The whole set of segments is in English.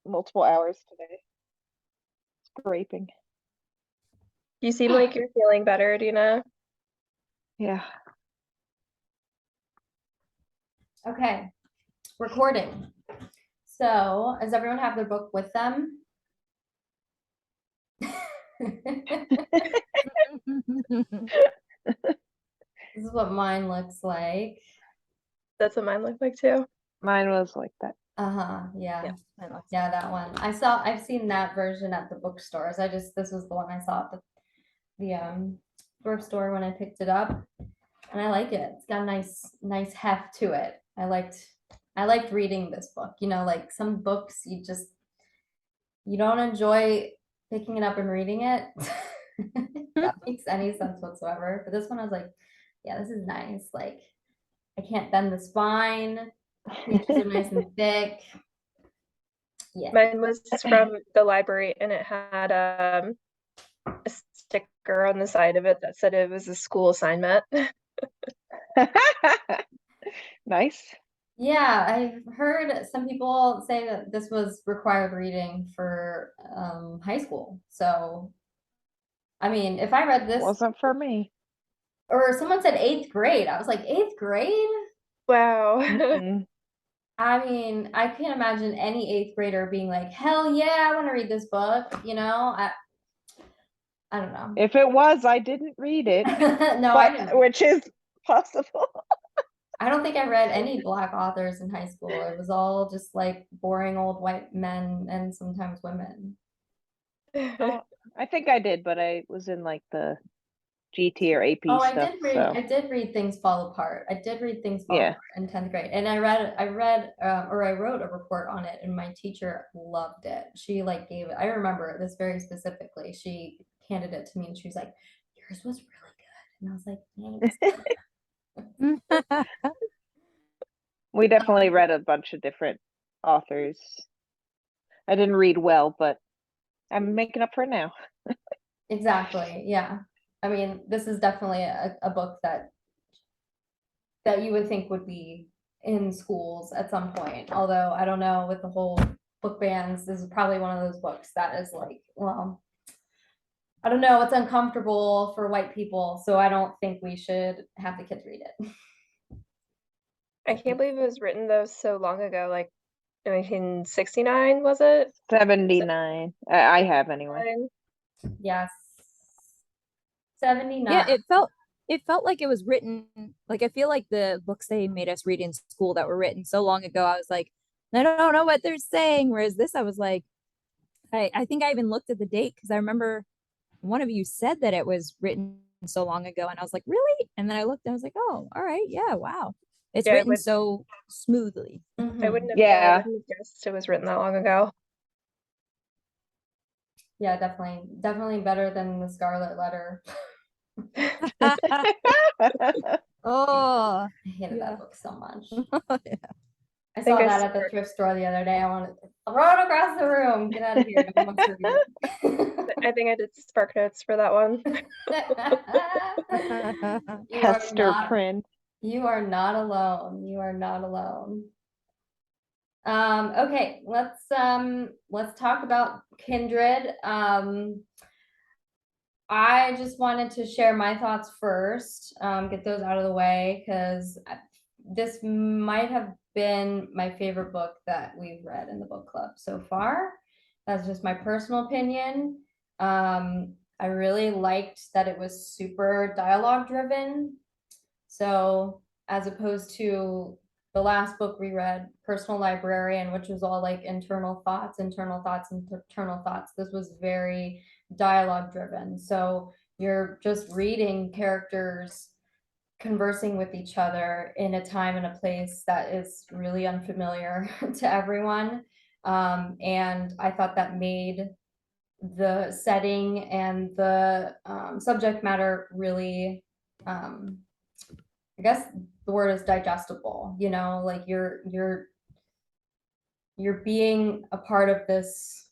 multiple hours today. Scraping. You seem like you're feeling better, Dina. Yeah. Okay, recording. So, does everyone have their book with them? This is what mine looks like. That's what mine looked like too. Mine was like that. Yeah. Mine looks Yeah, that one. I've seen that version at the bookstores. This was the one I saw at the thrift store when I picked it up. And I like it. It's got a nice heft to it. I liked reading this book. You know, like some books you don't enjoy picking it up and reading it. If that makes any sense whatsoever. But this one I was like, yeah, this is nice. Like I can't bend the spine. Pages are nice and thick. Yeah. Mine was from the library and it had a sticker on the side of it that said it was a school assignment. Nice. Yeah, I've heard some people say that this was required reading for high school. So, I mean, if I read this, Wasn't for me. or someone said eighth grade, I was like, eighth grade? Wow. Mm-mm. I mean, I can't imagine any eighth grader being like, hell yeah, I want to read this book. You know, I don't know. If it was, I didn't read it, No, I didn't. which is possible. I don't think I read any Black authors in high school. It was all just like boring old white men and sometimes women. Oh, I think I did, but I was in like the GT or AP Oh, stuff. So I did read Things Fall Apart. I did read Things Fall yeah. Apart in 10th grade. And I wrote a report on it and my teacher loved it. She like gave it, I remember this very specifically. She handed it to me and she was like, yours was really good. And I was like, thanks. We definitely read a bunch of different authors. I didn't read well, but I'm making up for it now. Exactly. Yeah. I mean, this is definitely a book that you would think would be in schools at some point. Although I don't know, with the whole book bans, this is probably one of those books that is like, well, I don't know, it's uncomfortable for white people, so I don't think we should have the kids read it. I can't believe it was written though so long ago, like 1969, was it? 79. I have anyway. Yes. 79. Yeah, it felt like it was written, like I feel like the books they made us read in school that were written so long ago, I was like, I don't know what they're saying. Whereas this, I was like, I think I even looked at the date because I remember one of you said that it was written so long ago, and I was like, really? And then I looked and I was like, oh, all right, yeah, wow. It's Yeah, written so smoothly. I Mhm. wouldn't have, Yeah. I wouldn't have guessed it was written that long ago. Yeah, definitely better than the Scarlet Letter. Oh, I hated yeah. that book so much. Yeah. I think saw I that at the thrift store the other day. I wanted to throw it across the room. Get out of here. No one wants to read it. I think I did Spark Notes for that one. You are Hester not, print. you are not alone. You are not alone. Okay, let's talk about Kindred. I just wanted to share my thoughts first, get those out of the way, because this might have been my favorite book that we've read in the book club so far. That's just my personal opinion. I really liked that it was super dialogue driven. So as opposed to the last book we read, Personal Librarian, which was all like internal thoughts, internal thoughts, internal thoughts. This was very dialogue driven. So you're just reading characters conversing with each other in a time and a place that is really unfamiliar to everyone. And I thought that made the setting and the subject matter really, I guess the word is digestible, you know, like you're being a part of this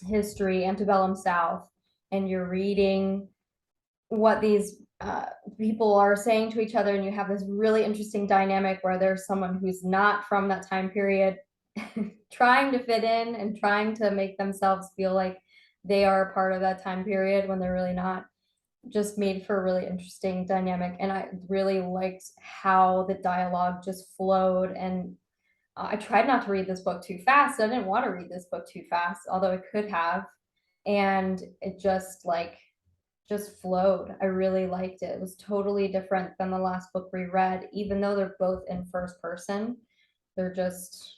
history, antebellum South, and you're reading what these people are saying to each other, and you have this really interesting dynamic where there's someone who's not from that time period trying to fit in and trying to make themselves feel like they are a part of that time period when they're really not, just made for a really interesting dynamic. And I really liked how the dialogue just flowed. And I tried not to read this book too fast. I didn't want to read this book too fast, although I could have. And it just flowed. I really liked it. It was totally different than the last book we read, even though they're both in first person. They're just,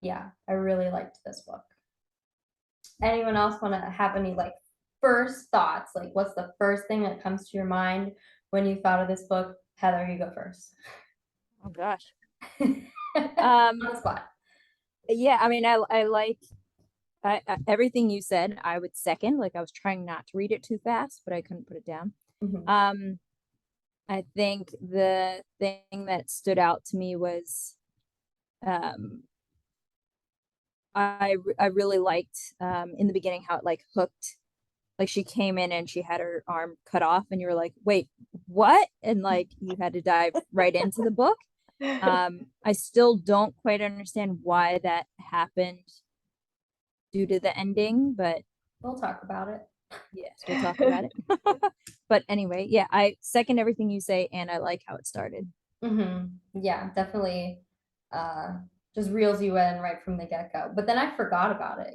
yeah, I really liked this book. Anyone else want to have any like first thoughts? Like, what's the first thing that comes to your mind when you thought of this book? Heather, you go first. Oh gosh. On the spot. Yeah, I mean, I like everything you said. I would second. Like, I was trying not to read it too fast, but I couldn't put it down. Mhm. I think the thing that stood out to me was, I really liked in the beginning how it like hooked, like she came in and she had her arm cut off, and you were like, wait, what? And like you had to dive right into the book. I still don't quite understand why that happened due to the ending, but We'll talk about it. yes, we'll talk about it. But anyway, yeah, I second everything you say, and I like how it started. Yeah, definitely. Just reels you in right from the get-go. But then I forgot about it,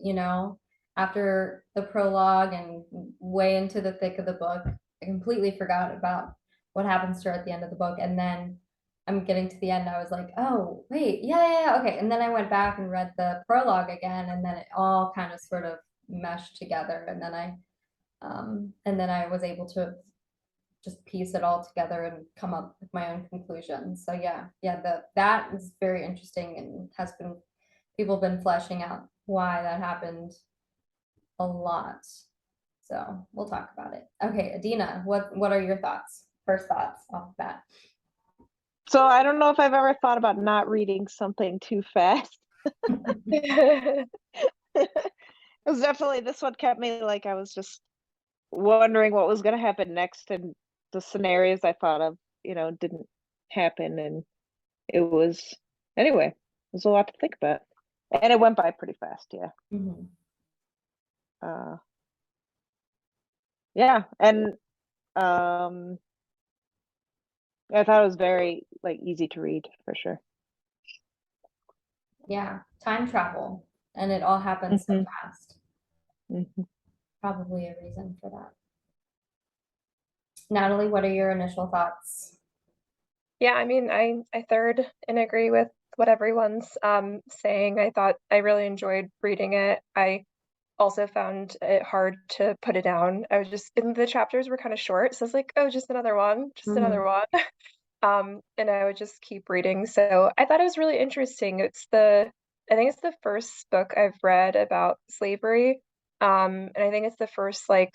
after the prologue and way into the thick of the book. I completely forgot about what happens to her at the end of the book. And then I'm getting to the end. I was like, oh, wait, yeah, okay. And then I went back and read the prologue again, and then it all kind of sort of meshed together. And then I was able to just piece it all together and come up with my own conclusions. So yeah, that is very interesting, and people have been fleshing out why that happened a lot. So we'll talk about it. Okay, Adina, what are your thoughts? First thoughts off the bat. So I don't know if I've ever thought about not reading something too fast. It was definitely, this one kept me like I was just wondering what was going to happen next, and the scenarios I thought of, didn't happen, and it was, anyway, it was a lot to think about, and it went by pretty fast. Yeah. Yeah, and I thought it was very like easy to read for sure. Yeah, time travel, and it all happens so fast. Probably a reason for that. Natalie, what are your initial thoughts? Yeah, I mean, I third and agree with what everyone's saying. I thought I really enjoyed reading it. I also found it hard to put it down. I was just, and the chapters were kind of short, so I was like, oh, just another one, just another one. And I would just keep reading. So I thought it was really interesting. I think it's the first book I've read about slavery. And I think it's the first I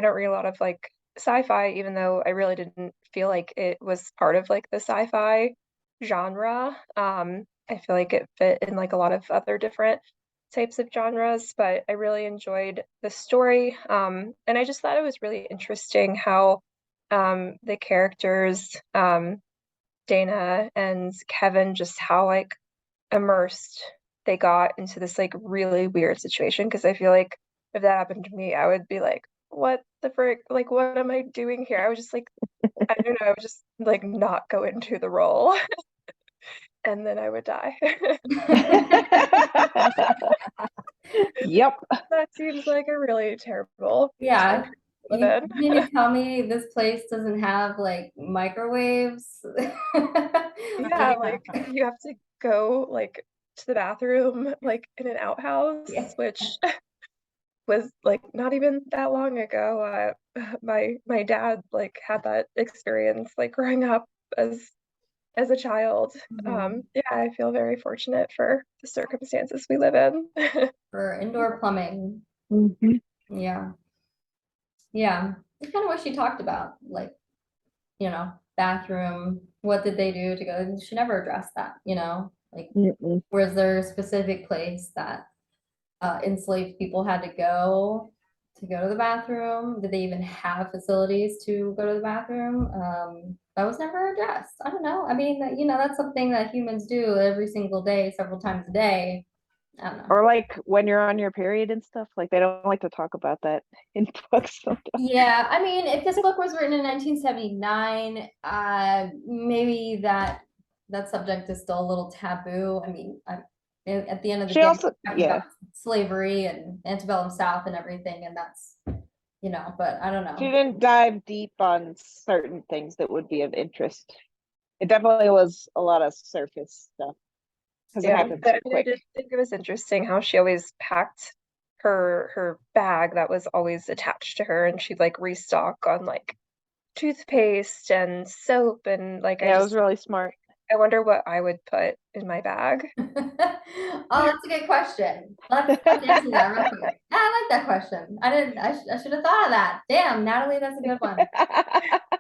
don't read a lot of like sci-fi, even though I really didn't feel like it was part of like the sci-fi genre. I feel like it fit in like a lot of other different types of genres, but I really enjoyed the story. And I just thought it was really interesting how the characters, Dana and Kevin, just how like immersed they got into this like really weird situation. Because I feel like if that happened to me, I would be like, what the frick? Like, what am I doing here? I was just like, I don't know, I would just like not go into the role. And then I would die. Yep. That seems like a really terrible Yeah. time to live in. You tell me this place doesn't have like microwaves? Yeah, like you have to go like to the bathroom like in an outhouse, Yeah. which was like not even that long ago. My dad like had that experience like growing up as a child. Yeah, I feel very fortunate for the circumstances we live in. For indoor plumbing. Yeah. Yeah. I kind of wish you talked about like, bathroom, what did they do to go? She never addressed that, like, was there a specific place that enslaved people had to go to go to the bathroom? Did they even have facilities to go to the bathroom? That was never addressed. I don't know. I mean, that's something that humans do every single day, several times a day. I don't know. Or like when you're on your period and stuff, like they don't like to talk about that in books sometimes. Yeah, I mean, if this book was written in 1979, maybe that subject is still a little taboo. I mean, at the end of the She day, also, we're talking yeah, about slavery and antebellum South and everything, and that's, but I don't she know. didn't dive deep on certain things that would be of interest. It definitely was a lot of surface stuff because it Yeah, happened but so I mean, I quick. did think it was interesting how she always packed her bag that was always attached to her, and she'd like restock on like toothpaste and soap, and like Yeah, it was really smart. I wonder what I would put in my bag. Oh, that's a good question. Let's answer that real quick. Yeah, I like that question. I should have thought of that. Damn, Natalie, that's a good one.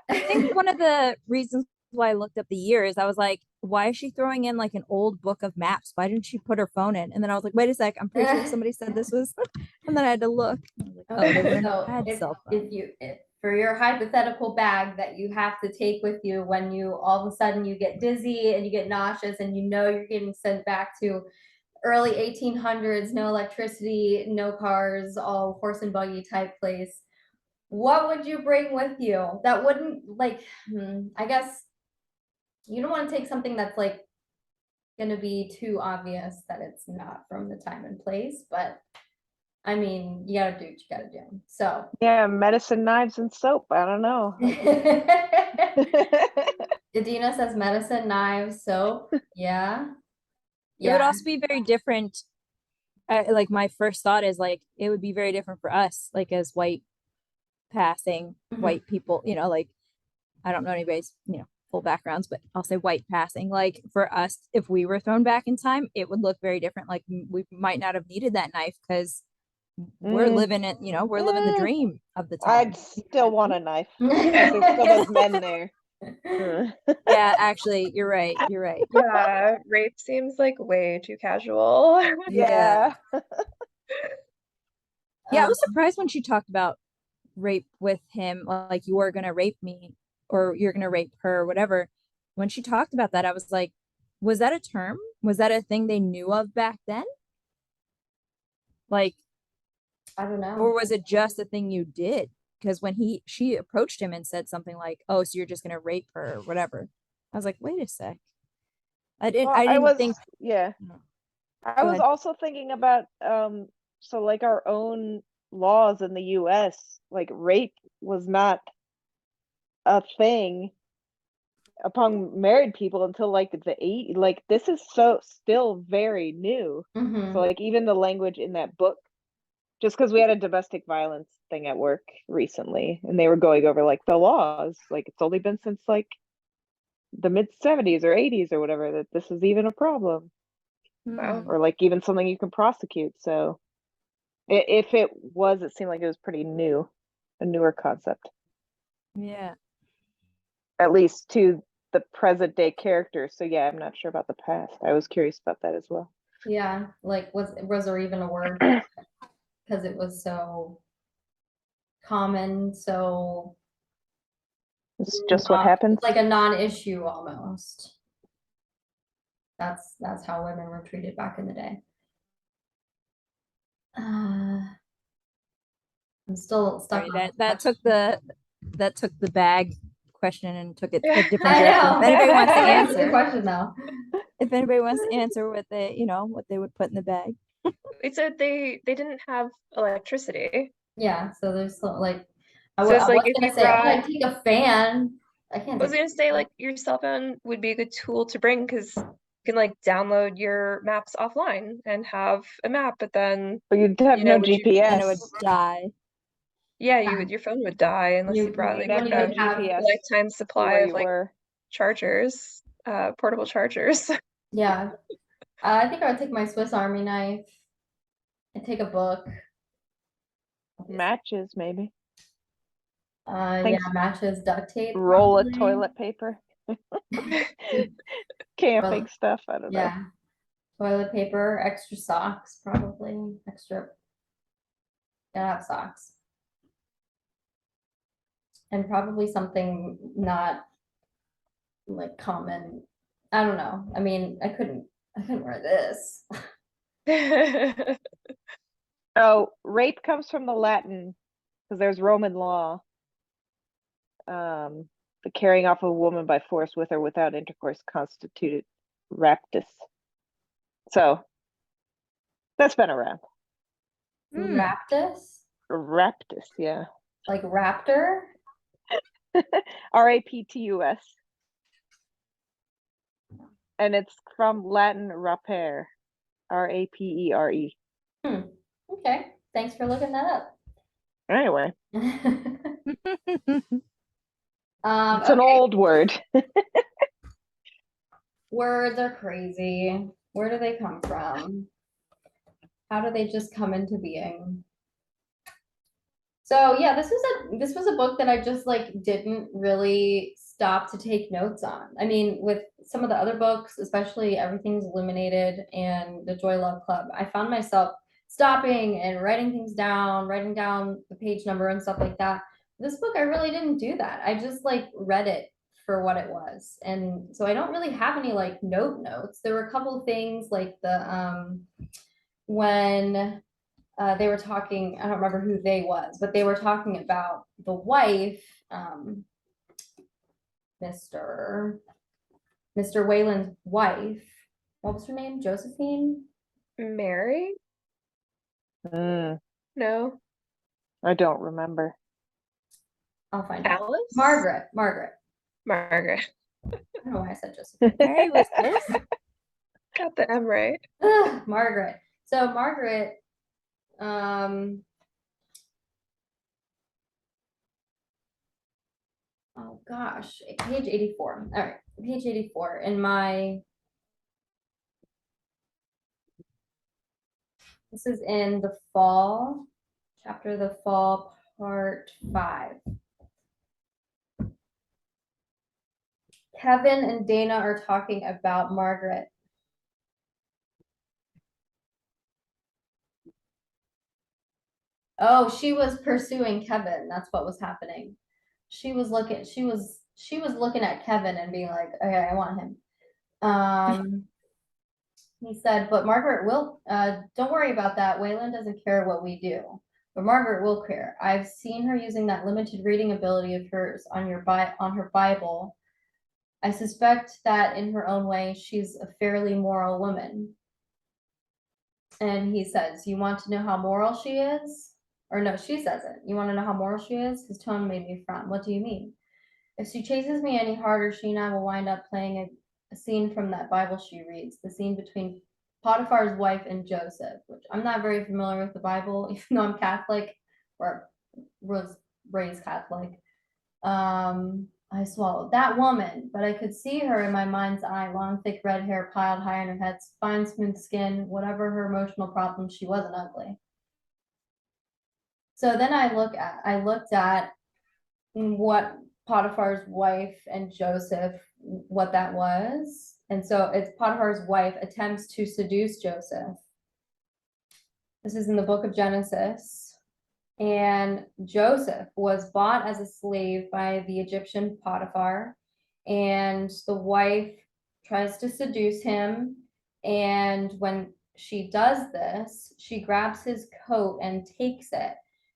I think one of the reasons why I looked up the years, I was like, why is she throwing in like an old book of maps? Why didn't she put her phone in? And then I was like, wait a sec, I'm pretty sure somebody said this was, and then I had to look. I was like, oh, they wouldn't So have had cell phones. if for your hypothetical bag that you have to take with you when you all of a sudden you get dizzy and you get nauseous and you're getting sent back to early 1800s, no electricity, no cars, all horse and buggy type place, what would you bring with you that wouldn't I guess you don't want to take something that's like going to be too obvious that it's not from the time and place, but I mean, you gotta do what you gotta do. So Yeah, medicine, knives, and soap. I don't know. Adina says medicine, knives, soap. Yeah. It would also be very different. Like my first thought is like it would be very different for us, like as white passing white people, like I don't know anybody's, full backgrounds, but I'll say white passing. Like for us, if we were thrown back in time, it would look very different. Like we might not have needed that knife because we're living it, we're living the dream of the time. I'd still want a knife because there's still those men there. Yeah, actually, you're right. You're right. Yeah, rape seems like way too casual. Yeah. Yeah, I was surprised when she talked about rape with him, like you are gonna rape me or you're gonna rape her or whatever. When she talked about that, I was like, was that a term? Was that a thing they knew of back then? Like, I don't know. or was it just a thing you did? Because when she approached him and said something like, "Oh, so you're just gonna rape her or whatever," I was like, "Wait a sec." I didn't think. Yeah. No. I Go was ahead. also thinking about so like our own laws in the US, like rape was not a thing upon married people until like the eight. Like this is so still very new. So like even the language in that book, just because we had a domestic violence thing at work recently and they were going over like the laws, like it's only been since like the mid 70s or 80s or whatever that this is even a problem. Wow. Or like even something you can prosecute. So if it was, it seemed like it was pretty new, a newer concept, Yeah. at least to the present day characters. So yeah, I'm not sure about the past. I was curious about that as well. Yeah, like was there even a word because it was so common, so It's just what happens. like a non-issue almost. That's how women were treated back in the day. I'm still stuck Sorry, on that took the bag question and took it a different I direction. know. If anybody wants to That's a good answer, question though. if anybody wants to answer what they would put in the bag. It said they didn't have electricity. Yeah, so there's like I So it's like was if gonna you say, oh, brought, I take a fan. I can't I was take gonna say like your cell phone would be a good tool to bring because you can like download your maps offline and have a map, but then But you'd have no would you, And it would GPS. die. yeah, your phone would die unless you brought You'd like have wouldn't no even have GPS a lifetime to supply where of you like were. chargers, portable chargers. yeah. I think I would take my Swiss Army knife and take a book. Matches, maybe. Yeah, Thanks. matches, duct tape. Roll of probably. toilet paper. Camping Well, stuff. I don't know. Yeah. Toilet paper, extra socks, probably. Extra. Gotta have socks. and probably something not like common. I don't know. I mean, I couldn't wear this. Oh, rape comes from the Latin because there's Roman law. The carrying off a woman by force with or without intercourse constituted raptus. So that's been around. Raptus? Raptus, yeah. Like raptor? Raptus. And it's from Latin rapere. Rapere. Okay. Thanks for looking that up. Anyway, It's it's an old word. Words are crazy. Where do they come from? How do they just come into being? So yeah, this was a book that I just like didn't really stop to take notes on. I mean, with some of the other books, especially Everything's Illuminated and The Joy Love Club, I found myself stopping and writing things down, writing down the page number and stuff like that. This book, I really didn't do that. I just like read it for what it was. And so I don't really have any like notes. There were a couple of things like the when they were talking, I don't remember who they was, but they were talking about the wife, Mr. Wayland's wife. What was her name? Josephine? Mary? Mm, No. I don't remember. I'll find out. Alice? Margaret. Margaret. I don't know why I said Josephine. Mary was close. Got the M right. Margaret. So Margaret, oh gosh, page 84. All right, page 84 in my, this is in the fall, chapter The Fall, part 5. Kevin and Dana are talking about Margaret. Oh, she was pursuing Kevin. That's what was happening. She was looking at Kevin and being like, okay, I want him. He said, but Margaret will, don't worry about that. Wayland doesn't care what we do, but Margaret will care. I've seen her using that limited reading ability of hers on her Bible. I suspect that in her own way, she's a fairly moral woman. And he says, you want to know how moral she is? Or no, she says it. You want to know how moral she is? His tone made me frown. What do you mean? If she chases me any harder, she and I will wind up playing a scene from that Bible she reads, the scene between Potiphar's wife and Joseph, which I'm not very familiar with the Bible, even though I'm Catholic or was raised Catholic. I swallowed that woman, but I could see her in my mind's eye, long, thick red hair piled high on her head, fine, smooth skin, whatever her emotional problems, she wasn't ugly. So then I looked at what Potiphar's wife and Joseph, what that was. And so it's Potiphar's wife attempts to seduce Joseph. This is in the book of Genesis. And Joseph was bought as a slave by the Egyptian Potiphar. And the wife tries to seduce him. And when she does this, she grabs his coat and takes it.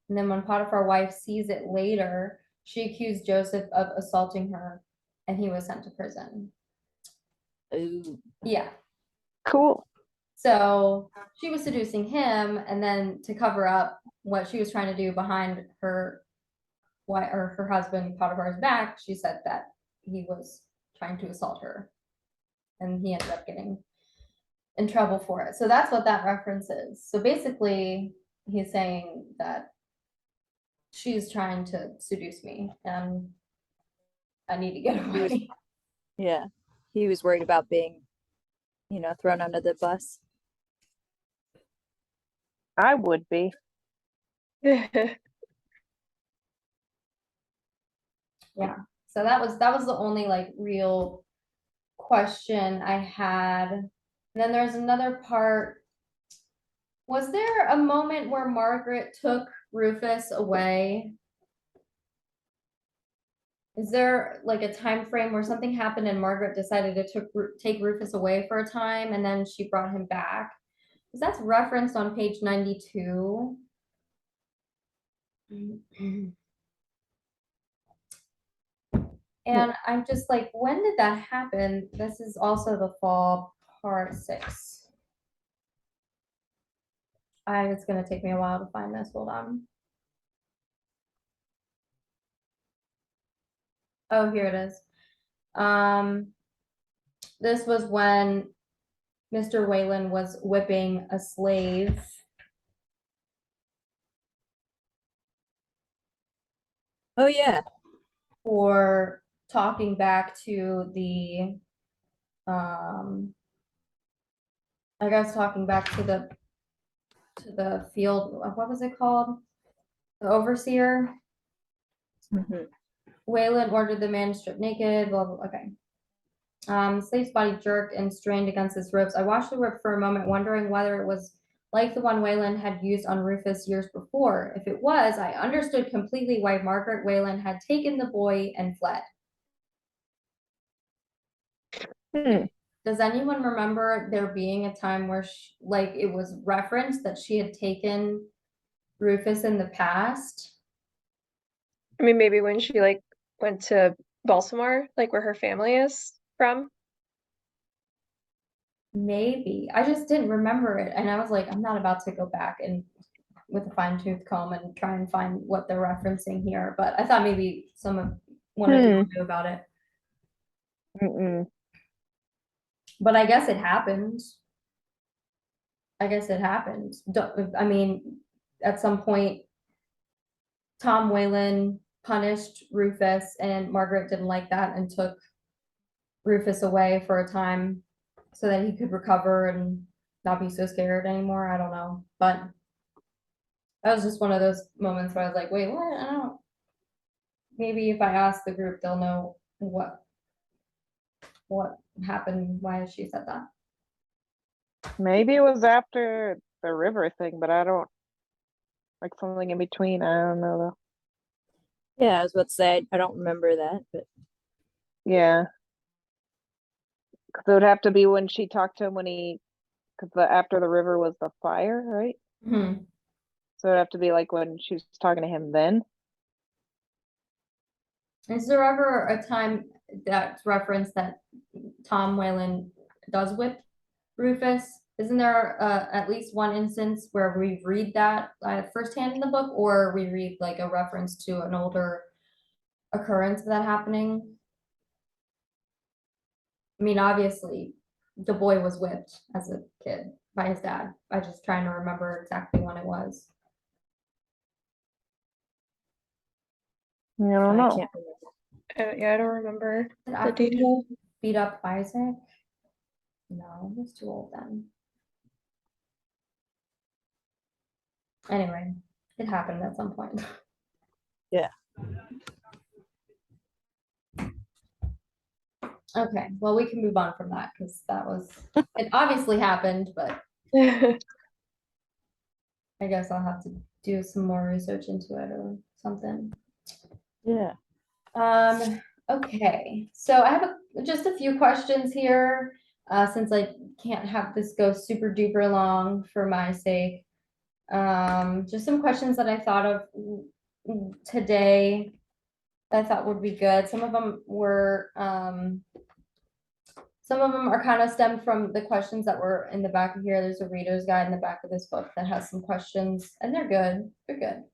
And then when Potiphar's wife sees it later, she accused Joseph of assaulting her, and he was sent to prison. Ooh. Yeah. Cool. So she was seducing him, and then to cover up what she was trying to do behind her husband Potiphar's back, she said that he was trying to assault her, and he ended up getting in trouble for it. So that's what that reference is. So basically, he's saying that she's trying to seduce me, and I need to get away. Yeah. He was worried about being, thrown under the bus. I would be. Yeah. So that was the only like real question I had. And then there's another part. Was there a moment where Margaret took Rufus away? is there like a time frame where something happened and Margaret decided to take Rufus away for a time and then she brought him back? Because that's referenced on page 92. And I'm just like, when did that happen? This is also the fall, part 6. It's gonna take me a while to find this. Hold on. Oh, here it is. This was when Mr. Whalen was whipping a slave. Oh yeah. For talking back to the I guess talking back to the field, what was it called? The overseer. Mhm. Whalen ordered the man stripped naked, blah, blah, okay. Slave's body jerked and strained against his ribs. I watched the rib for a moment, wondering whether it was like the one Whalen had used on Rufus years before. If it was, I understood completely why Margaret Whalen had taken the boy and fled. Does anyone remember there being a time where like it was referenced that she had taken Rufus in the past? I mean, maybe when she like went to Baltimore, like where her family is from. Maybe. I just didn't remember it. And I was like, I'm not about to go back and with a fine-tooth comb and try and find what they're referencing here. But I thought maybe one of you knew about it. But I guess it happened. I mean, at some point, Tom Whalen punished Rufus, and Margaret didn't like that and took Rufus away for a time so that he could recover and not be so scared anymore. I don't know. But that was just one of those moments where I was like, wait, what? I don't know. Maybe if I ask the group, they'll know what happened, why she said that. Maybe it was after the river thing, but I don't, like something in between. I don't know though. Yeah, I was about to say I don't remember that, but Yeah. Because it would have to be when she talked to him because after the river was the fire, right? Hmm. So it'd have to be like when she was talking to him then. Is there ever a time that's referenced that Tom Whalen does whip Rufus? Isn't there at least one instance where we read that firsthand in the book, or we read like a reference to an older occurrence of that happening? I mean, obviously, the boy was whipped as a kid by his dad. I'm just trying to remember exactly when it was. I don't I know. can't remember. Yeah, I don't remember Did the after he detail. beat up Isaac? No, he was too old then. Anyway, it happened at some point. Yeah. Okay, well, we can move on from that because it obviously happened, but I guess I'll have to do some more research into it or something. Yeah. Okay, so I have just a few questions here, since I can't have this go super duper long for my sake. Just some questions that I thought of today that I thought would be good. Some of them are kind of stemmed from the questions that were in the back of here. There's a reader's guide in the back of this book that has some questions, and they're good. They're good.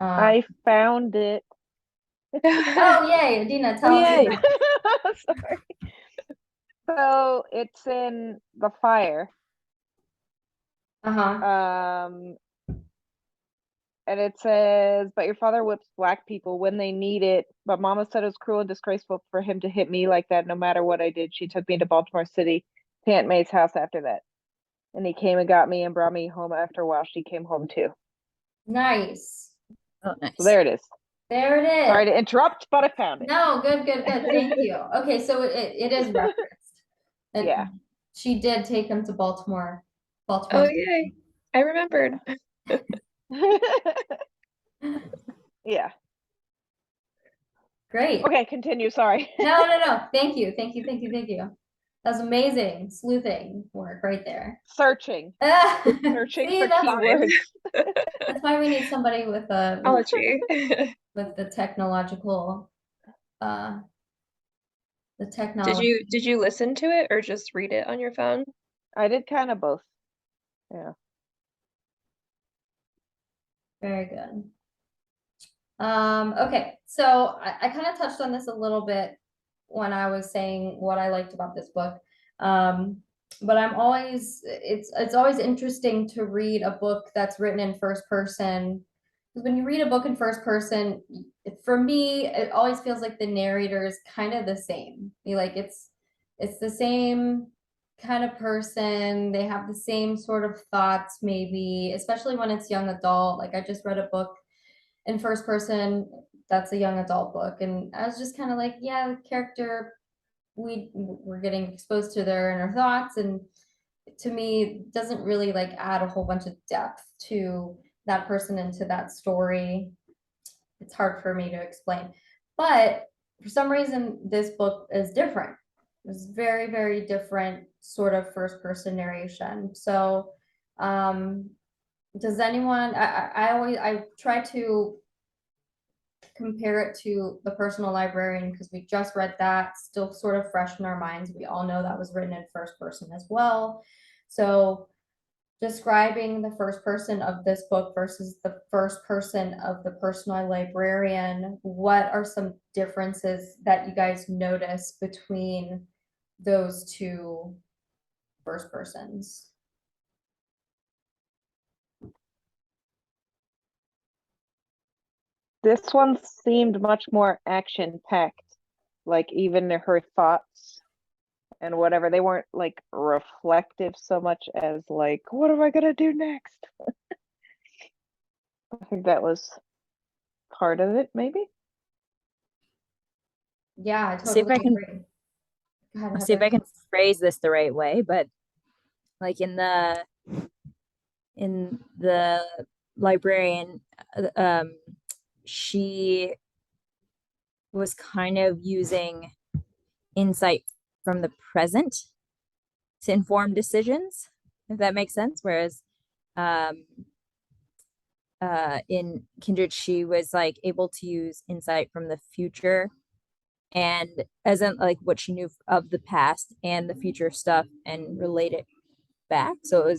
I found it. Oh, yay, Adina, tell us. Yay. Sorry. So it's in the fire. Uh-huh. And it says, but your father whips black people when they need it. But Mama said it was cruel and disgraceful for him to hit me like that no matter what I did. She took me to Baltimore City to Aunt May's house after that. And he came and got me and brought me home after a while. She came home too. Nice. Oh, nice. So there it is. There it is. Sorry to interrupt, but I found it. No, good. Thank you. Okay, so it is referenced. Yeah. She did take him to Baltimore. Oh, yay. I remembered. Yeah. Great. Okay, continue. Sorry. No. Thank you. That's amazing sleuthing work right there. Searching Searching for keywords. That's why we need somebody with Technology. with the technological the technology. Did you listen to it or just read it on your phone? I did kind of both. Yeah. Very good. Okay, so I kind of touched on this a little bit when I was saying what I liked about this book. But it's always interesting to read a book that's written in first person. Because when you read a book in first person, for me, it always feels like the narrator is kind of the same. It's the same kind of person. They have the same sort of thoughts, maybe, especially when it's young adult. Like I just read a book in first person that's a young adult book, and I was just kind of like, yeah, the character, we're getting exposed to their inner thoughts, and to me doesn't really like add a whole bunch of depth to that person and to that story. It's hard for me to explain, but for some reason this book is different. It's very, very different sort of first person narration. So does anyone, I try to compare it to The Personal Librarian because we just read that, still sort of fresh in our minds. We all know that was written in first person as well. So describing the first person of this book versus the first person of The Personal Librarian, what are some differences that you guys notice between those two first persons? This one seemed much more action-packed. Like even her thoughts and whatever, they weren't like reflective so much as like, what am I gonna do next? I think that was part of it, maybe. Yeah, I See if totally I can agree. Go ahead, I'll see if I Heather. can phrase this the right way, but like in the librarian, she was kind of using insight from the present to inform decisions, if that makes sense. Whereas in Kindred, she was like able to use insight from the future, and as in like what she knew of the past and the future stuff and relate it back. So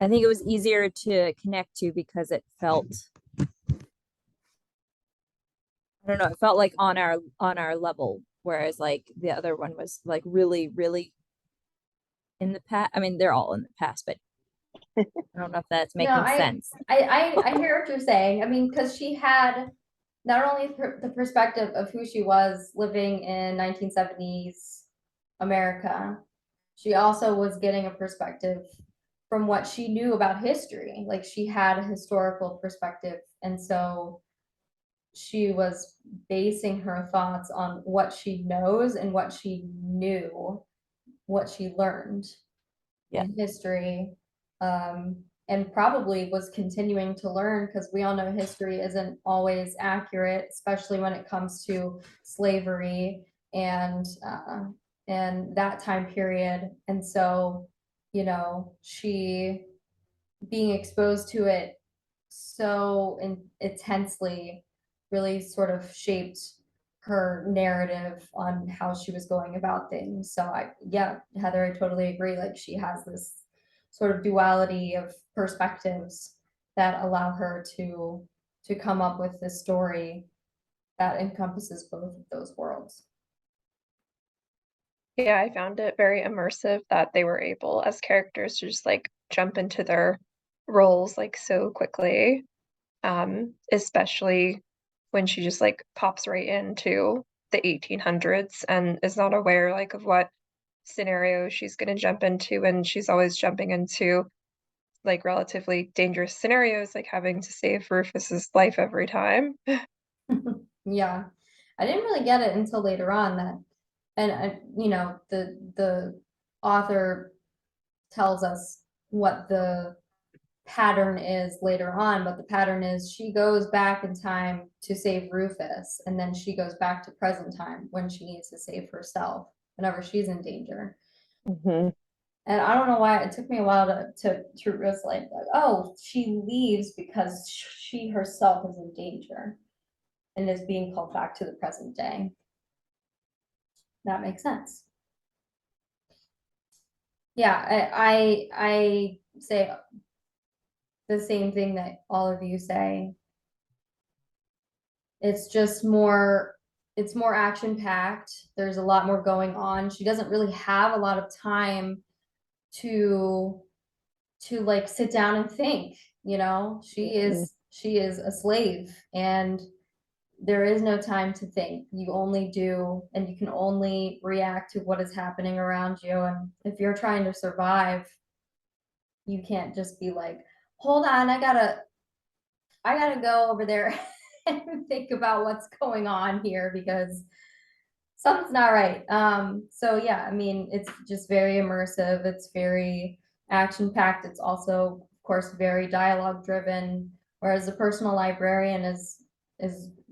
I think it was easier to connect to because it felt, I don't know, it felt like on our level, whereas like the other one was like really, really in the past. I mean, they're all in the past, but I don't know if that's making sense. I hear what you're saying. I mean, because she had not only the perspective of who she was living in 1970s America, she also was getting a perspective from what she knew about history. Like she had a historical perspective, and so she was basing her thoughts on what she knows and what she knew, what she learned in history, and probably was continuing to learn, because we all know history isn't always accurate, especially when it comes to slavery and that time period. And so, you know, she being exposed to it so intensely really sort of shaped her narrative on how she was going about things. So yeah, Heather, I totally agree. Like she has this sort of duality of perspectives that allow her to come up with this story that encompasses both of those worlds. Yeah, I found it very immersive that they were able as characters to just like jump into their roles like so quickly. Especially when she just like pops right into the 1800s and is not aware like of what scenario she's going to jump into, and she's always jumping into like relatively dangerous scenarios, like having to save Rufus's life every time. Yeah, I didn't really get it until later on that, and you know, the author tells us what the pattern is later on, but the pattern is she goes back in time to save Rufus, and then she goes back to present time when she needs to save herself whenever she's in danger. Mhm. And I don't know why it took me a while to realize, like, oh, she leaves because she herself is in danger and is being called back to the present day. That makes sense. Yeah, I say the same thing that all of you say. It's just more, it's more action packed. There's a lot more going on. She doesn't really have a lot of time to like sit down and think, you know. She is a slave, and there is no time to think. You only do, and you can only react to what is happening around you. And if you're trying to survive, you can't just be like, hold on, I gotta go over there and think about what's going on here because something's not right. So yeah, I mean, it's just very immersive. It's very action packed. It's also, of course, very dialogue driven. Whereas the personal librarian is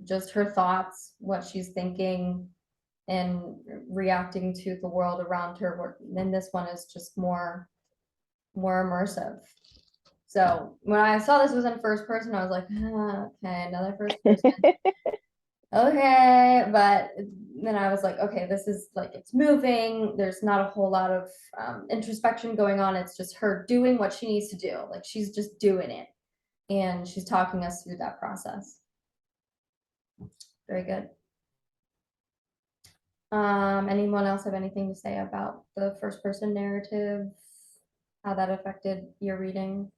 just her thoughts, what she's thinking, and reacting to the world around her. And this one is just more immersive. So when I saw this was in first person, I was like, okay, another first person. Okay, but then I was like, okay, this is like, it's moving. There's not a whole lot of introspection going on. It's just her doing what she needs to do. Like, she's just doing it. And she's talking us through that process. Very good. Anyone else have anything to say about the first person narrative? How that affected your reading?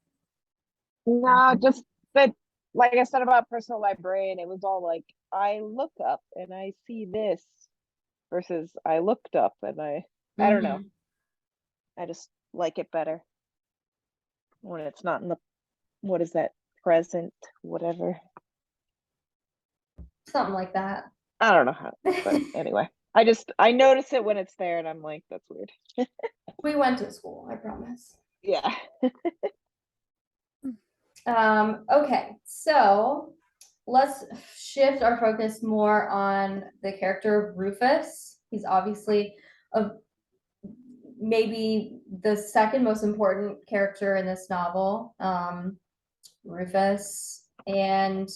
No, just that, like I said about personal librarian, it was all like, I look up and I see this versus I looked up and I don't know. I just like it better when it's not in the, what is that, present, whatever. Something like that. I don't know how, but anyway. I notice it when it's there and I'm like, that's weird. We went to school, I promise. Yeah. Okay, so let's shift our focus more on the character of Rufus. He's obviously maybe the second most important character in this novel, Rufus. And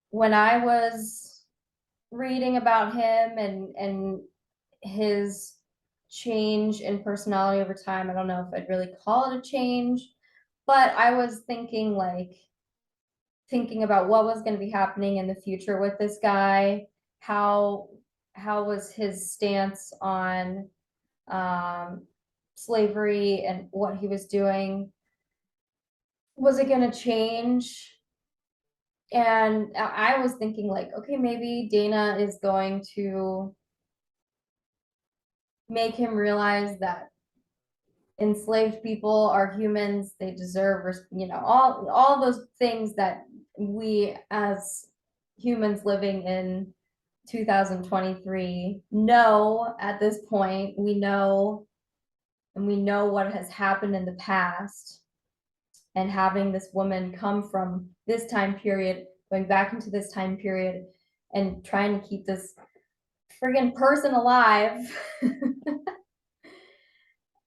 when I was reading about him and his change in personality over time, I don't know if I'd really call it a change, but I was thinking about what was going to be happening in the future with this guy. How was his stance on slavery and what he was doing? Was it going to change? And I was thinking, like, okay, maybe Dana is going to make him realize that enslaved people are humans. They deserve, you know, all those things that we as humans living in 2023 know at this point. We know, and we know what has happened in the past. And having this woman come from this time period, going back into this time period, and trying to keep this friggin' person alive.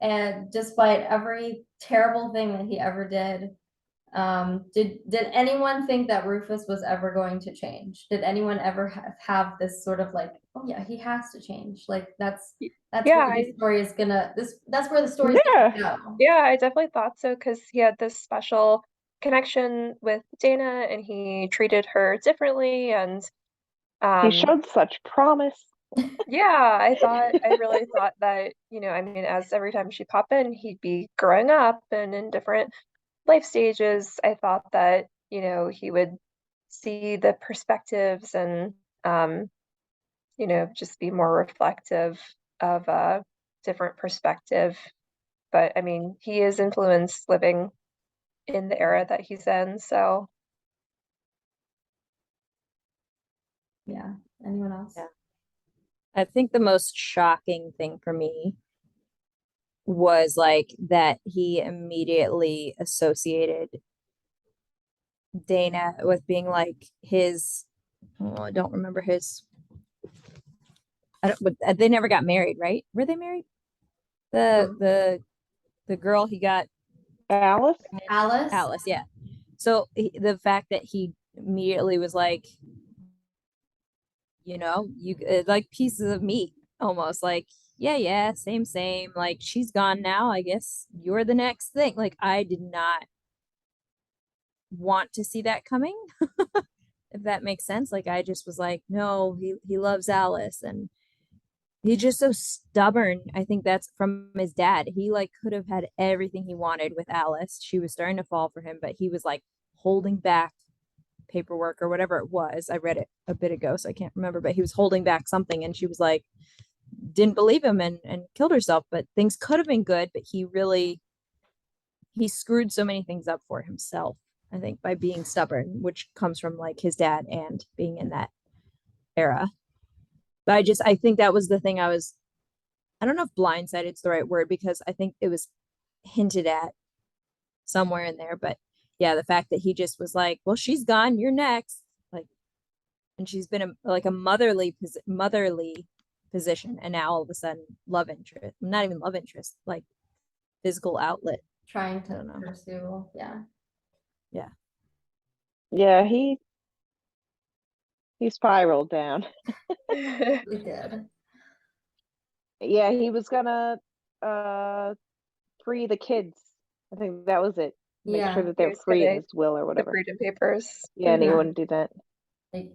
And despite every terrible thing that he ever did, did anyone think that Rufus was ever going to change? Did anyone ever have this sort of like, oh yeah, he has to change? Like that's Yeah, where the story is gonna that's where the story is gonna go. Yeah, I definitely thought so because he had this special connection with Dana and he treated her differently and He showed such promise. yeah, I really thought that, you know, I mean, as every time she'd pop in, he'd be growing up and in different life stages. I thought that, you know, he would see the perspectives and, you know, just be more reflective of a different perspective. But I mean, he is influenced living in the era that he's in, so. Yeah. Anyone else? Yeah. I think the most shocking thing for me was like that he immediately associated Dana with being like his, oh, I don't remember his, I don't, but they never got married, right? Were they married? The girl he got, Alice? Alice. Alice, yeah. So the fact that he immediately was like, you like pieces of meat, almost like, yeah, same. Like, she's gone now. I guess you're the next thing. Like, I did not want to see that coming, if that makes sense. Like, I just was like, no, he loves Alice, and he's just so stubborn. I think that's from his dad. He like could have had everything he wanted with Alice. She was starting to fall for him, but he was like holding back paperwork or whatever it was. I read it a bit ago, so I can't remember, but he was holding back something, and she was like, didn't believe him and killed herself. But things could have been good, but he screwed so many things up for himself, I think, by being stubborn, which comes from like his dad and being in that era. But I think that was the thing I don't know if blindsided is the right word, because I think it was hinted at somewhere in there. But yeah, the fact that he just was like, well, she's gone, you're next. Like, and she's been like a motherly position. And now all of a sudden, love interest, not even love interest, like physical outlet. Trying I don't to know. pursue. Yeah. Yeah, he spiraled down. We did. Yeah, he was gonna free the kids. I think that was it. Make sure Yeah. that He they're was free in gonna his will or the whatever. freedom papers. Yeah, and he Mhm. wouldn't do that. Like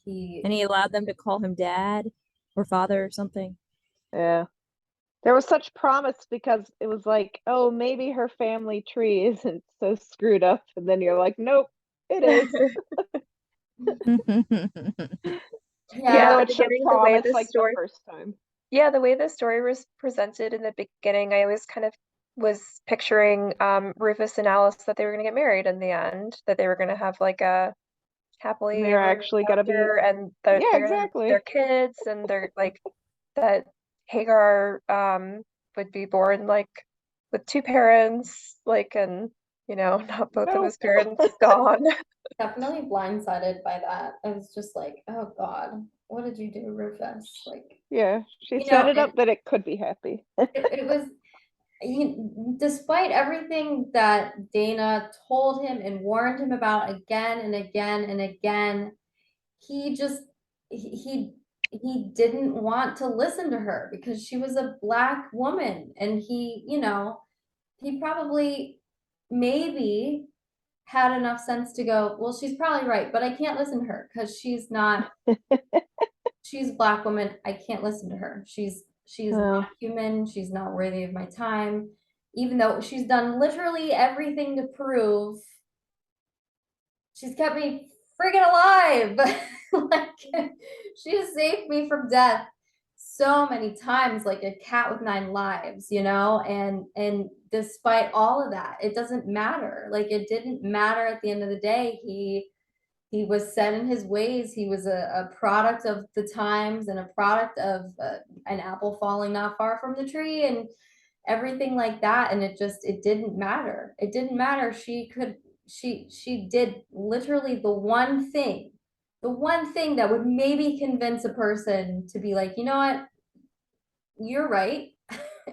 he And he allowed them to call him dad or father or something. Yeah. There was such promise because it was like, oh, maybe her family tree isn't so screwed up. And then you're like, nope, it is. yeah. Though The it showed beginning, the way promise the like the story, first time. yeah, the way the story was presented in the beginning, I always kind of was picturing Rufus and Alice, that they were gonna get married in the end, that they were gonna have like a happily They're ever actually gonna be, after, and that yeah, they're gonna have their exactly. kids, and they're like that Hagar would be born like with two parents, like, and not both of Nope. his parents gone. Definitely blindsided by that. I was just like, oh God, what did you do, Rufus? Like, Yeah, she you set know, it up that it could be happy. it was despite everything that Dana told him and warned him about again and again and again, he just he didn't want to listen to her because she was a Black woman, and he probably maybe had enough sense to go, well, she's probably right, but I can't listen to her because she's a Black woman. I can't listen to her. She's Oh. not human. She's not worthy of my time. Even though she's done literally everything to prove, she's kept me freaking alive. Like, she has saved me from death so many times, like a cat with 9 lives, and despite all of that, it doesn't matter. Like, it didn't matter at the end of the day. He was set in his ways. He was a product of the times and a product of an apple falling not far from the tree and everything like that. And it didn't matter. It didn't matter. She did literally the one thing that would maybe convince a person to be like, you know what, you're right.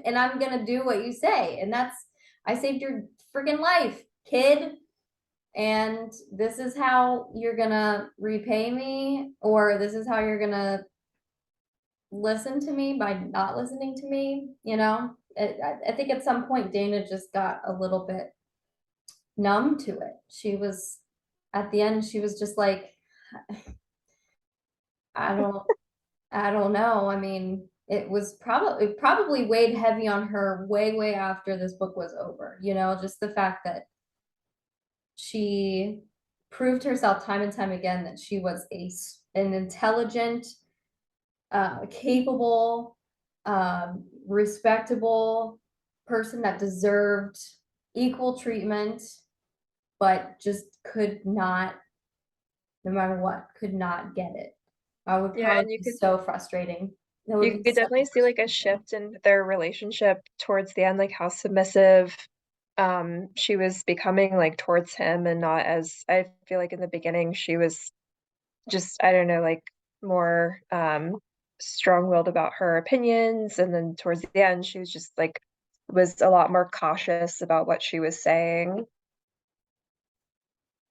And I'm gonna do what you say. And that's, I saved your freaking life, kid. And this is how you're gonna repay me, or this is how you're gonna listen to me by not listening to me. I think at some point Dana just got a little bit numb to it. At the end, she was just like, I don't I don't know. I mean, it probably weighed heavy on her way after this book was over. Just the fact that she proved herself time and time again that she was an intelligent, capable, respectable person that deserved equal treatment, but just could not, no matter what, could not get it. I would Yeah, and probably be so frustrating. That would You be could so definitely see like a shift in their relationship towards the end, like how submissive she was becoming like towards him, and not as, I feel like in the beginning she was just, I don't know, like more strong-willed about her opinions, and then towards the end she was just like was a lot more cautious about what she was saying.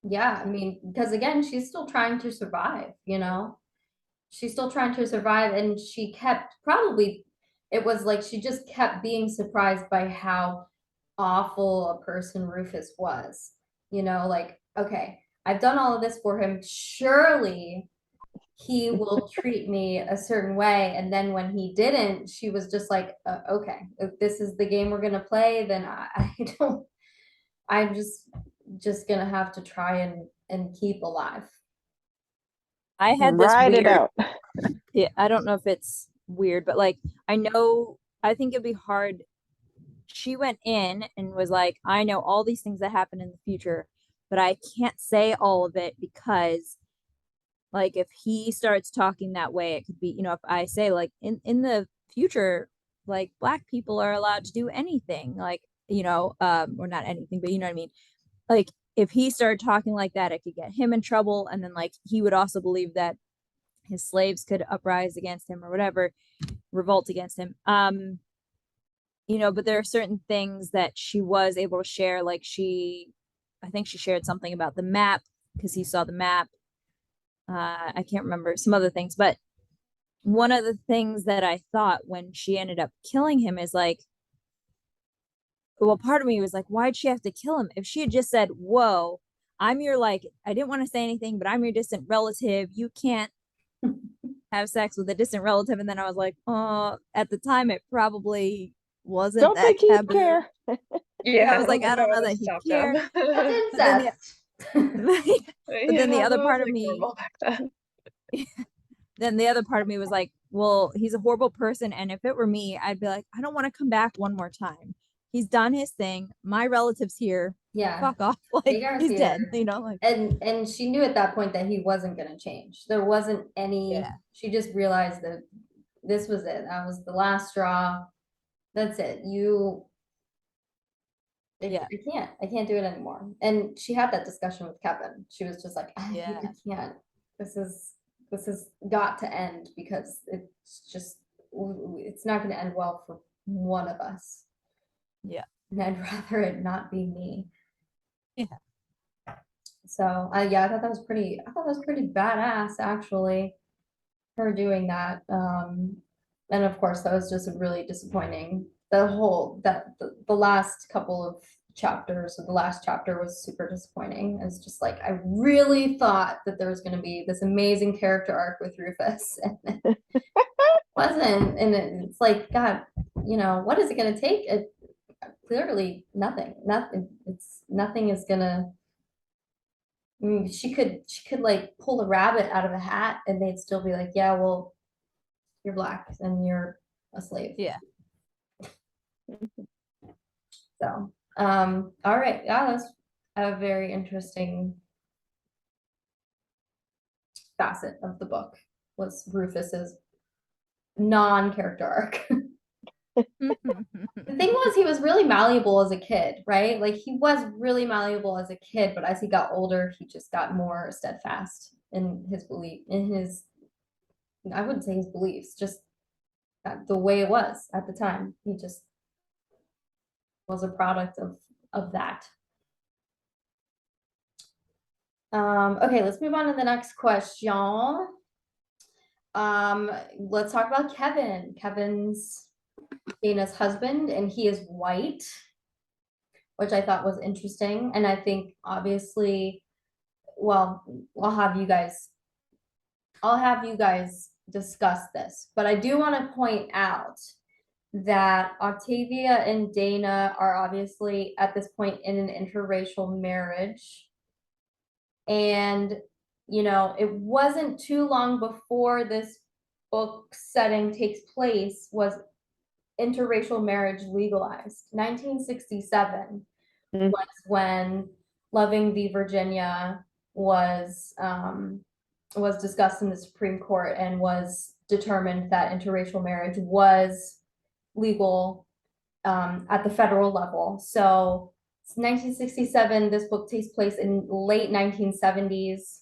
Yeah, I mean, because again, she's still trying to survive, you know? She's still trying to survive, and she kept probably, it was like she just kept being surprised by how awful a person Rufus was. You know, like, okay, I've done all of this for him. Surely he will treat me a certain way. And then when he didn't, she was just like, okay, if this is the game we're gonna play, then I don't, I'm just gonna have to try and keep alive. I had this Ride it weird, out. yeah, I don't know if it's weird, but like I think it'd be hard. She went in and was like, I know all these things that happen in the future, but I can't say all of it because like if he starts talking that way, it could be, if I say like in the future, like black people are allowed to do anything, like, or not anything, but you know what I mean? Like if he started talking like that, it could get him in trouble. And then like he would also believe that his slaves could uprise against him or whatever, revolt against him. But there are certain things that she was able to share. Like I think she shared something about the map because he saw the map. I can't remember some other things, but one of the things that I thought when she ended up killing him is like, well, part of me was like, why'd she have to kill him? If she had just said, whoa, I'm your, like, I didn't want to say anything, but I'm your distant relative. You can't have sex with a distant relative. And then I was like, oh, at the time, it probably wasn't Don't that think he'd taboo. care. Yeah, I was like, I don't know that he cared. That's But then incest. but then the Yeah, other that part was, of like, me, normal back then. then the other part of me was like, well, he's a horrible person. And if it were me, I'd be like, I don't want to come back one more time. He's done his thing. My relative's here. Yeah. Fuck off. Like Hagar's he's here. dead, like. And she knew at that point that he wasn't gonna change. There wasn't any, Yeah. she just realized that this was it. That was the last straw. That's it. Yeah. I can't do it anymore. And she had that discussion with Kevin. She was just like, Yeah. I can't. This has got to end because it's not gonna end well for one of us. Yeah. And I'd rather it not be me. Yeah. So yeah, I thought that was pretty badass actually, her doing that. And of course that was just really disappointing. The last couple of chapters, or the last chapter was super disappointing. It's just like I really thought that there was going to be this amazing character arc with Rufus, and it wasn't. And it's like, God, what is it going to take? Clearly nothing. Nothing is gonna. I mean, she could like pull a rabbit out of a hat and they'd still be like, yeah, well, you're black and you're a slave. Yeah. So, all right. Yeah, that's a very interesting facet of the book, was Rufus's non-character arc. The thing was, he was really malleable as a kid, right? Like he was really malleable as a kid, but as he got older, he just got more steadfast in his I wouldn't say his beliefs, just the way it was at the time. He just was a product of that. Okay, let's move on to the next question. Let's talk about Kevin. Kevin's Dana's husband, and he is white, which I thought was interesting. And I think obviously, well, I'll have you guys discuss this, but I do want to point out that Octavia and Dana are obviously at this point in an interracial marriage. And, it wasn't too long before this book setting takes place was interracial marriage legalized. 1967 was when Loving v. Virginia was discussed in the Supreme Court and was determined that interracial marriage was legal at the federal level. So it's 1967. This book takes place in late 1970s,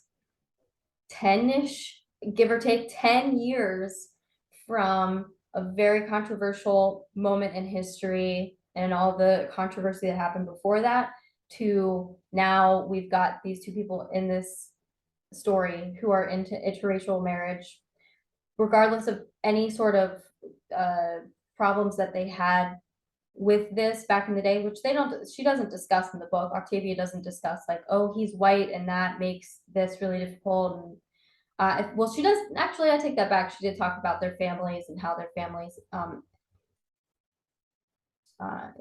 10-ish, give or take 10 years from a very controversial moment in history and all the controversy that happened before that to now we've got these two people in this story who are into interracial marriage, regardless of any sort of problems that they had with this back in the day, which she doesn't discuss in the book. Octavia doesn't discuss like, oh, he's white and that makes this really difficult. And well, she does actually, I take that back. She did talk about their families and how their families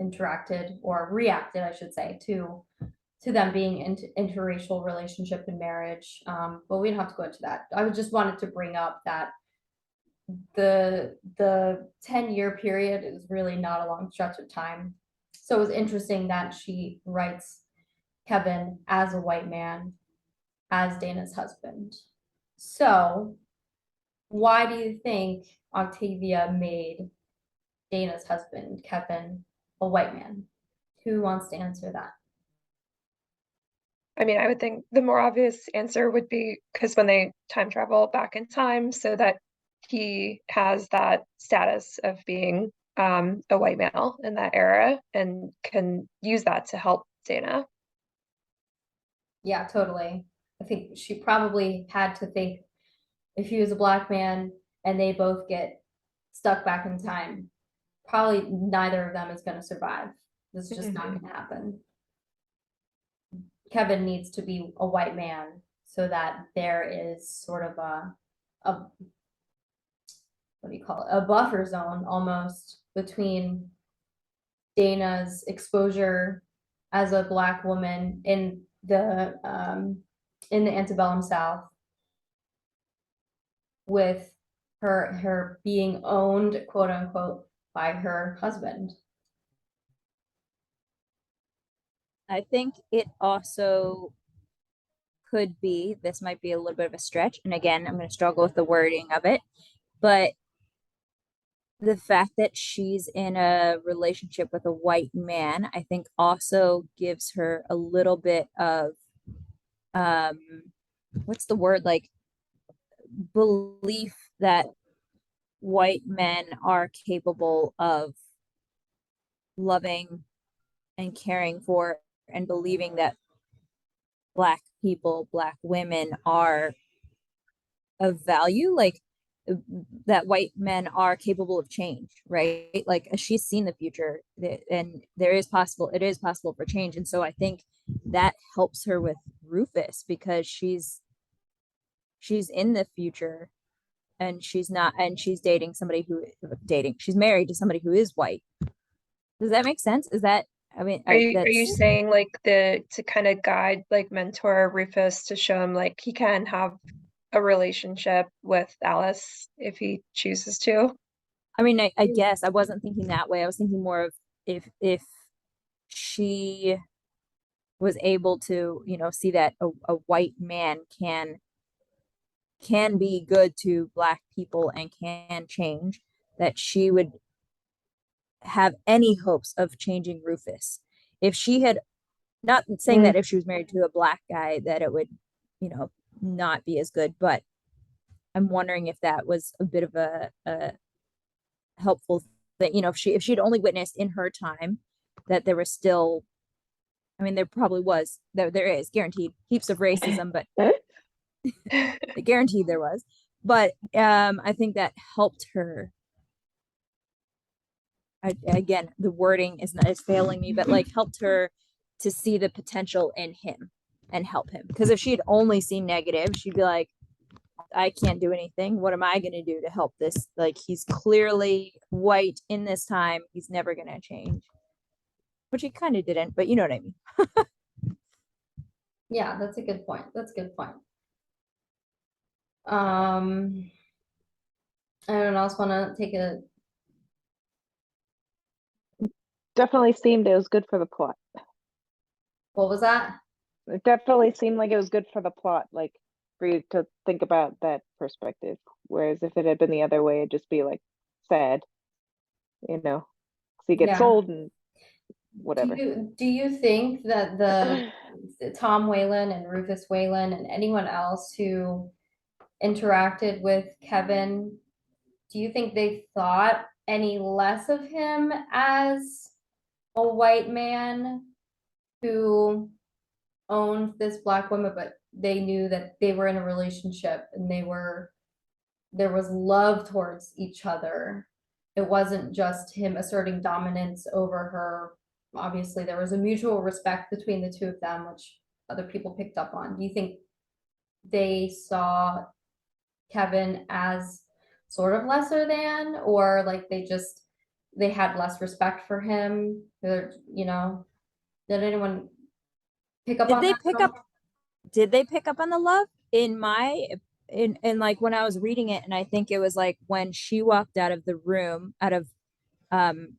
interacted or reacted, I should say, to them being in interracial relationship and marriage. But we don't have to go into that. I just wanted to bring up that the 10-year period is really not a long stretch of time. So it was interesting that she writes Kevin as a white man, as Dana's husband. So why do you think Octavia made Dana's husband, Kevin, a white man? Who wants to answer that? I mean, I would think the more obvious answer would be because when they time travel back in time so that he has that status of being a white male in that era and can use that to help Dana. Yeah, totally. I think she probably had to think if he was a black man and they both get stuck back in time, probably neither of them is going to survive. This is just not going to happen. Kevin needs to be a white man so that there is sort of a what do you call it? A buffer zone almost between Dana's exposure as a black woman in the antebellum South with her being owned, quote unquote, by her husband. I think it also could be, this might be a little bit of a stretch, and again, I'm going to struggle with the wording of it, but the fact that she's in a relationship with a white man, I think also gives her a little bit of what's the word, like belief that white men are capable of loving and caring for and believing that black people, black women are of value, like that white men are capable of change, right? Like she's seen the future and it is possible for change. And so I think that helps her with Rufus because she's in the future and she's dating somebody she's married to somebody who is white. Does that make sense? Is that, I mean, are you saying like to kind of guide, like mentor Rufus to show him like he can have a relationship with Alice if he chooses to? I mean, I guess I wasn't thinking that way. I was thinking more of if she was able to, see that a white man can be good to black people and can change, that she would have any hopes of changing Rufus. If she had, not saying that if she was married to a black guy that it would, not be as good, but I'm wondering if that was a bit of a helpful thing, if she'd only witnessed in her time that there was still, I mean, there probably was, there is guaranteed heaps of racism, but guaranteed there was. But I think that helped her. Again, the wording is failing me, but like helped her to see the potential in him and help him. Because if she had only seen negative, she'd be like, I can't do anything. What am I going to do to help this? Like, he's clearly white in this time. He's never going to change. Which he kind of didn't, but you know what I mean. Yeah, that's a good point. Anyone else want to take a? Definitely seemed it was good for the plot. What was that? It definitely seemed like it was good for the plot. Like for you to think about that perspective. Whereas if it had been the other way, it'd just be like sad, you know. So he gets Yeah. sold and whatever. Do you think that the Tom Whalen and Rufus Whalen and anyone else who interacted with Kevin, do you think they thought any less of him as a white man who owned this black woman, but they knew that they were in a relationship and there was love towards each other? It wasn't just him asserting dominance over her. Obviously, there was a mutual respect between the two of them, which other people picked up on. Do you think they saw Kevin as sort of lesser than, or like they had less respect for him? You know, did anyone pick up on that at all? Did they pick up on the love in like when I was reading it? And I think it was like when she walked out of the room, out of um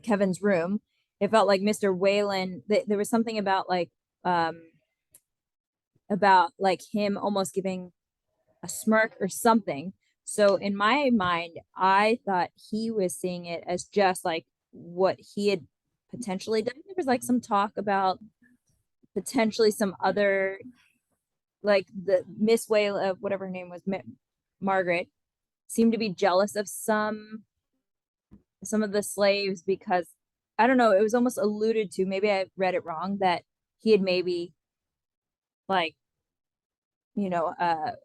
Kevin's room, it felt like Mr. Whalen, there was something about him almost giving a smirk or something. So in my mind, I thought he was seeing it as just like what he had potentially done. There was like some talk about potentially some other, like the Miss Whale, whatever her name was, Margaret, seemed to be jealous of some of the slaves because I don't know, it was almost alluded to, maybe I read it wrong, that he had maybe like, I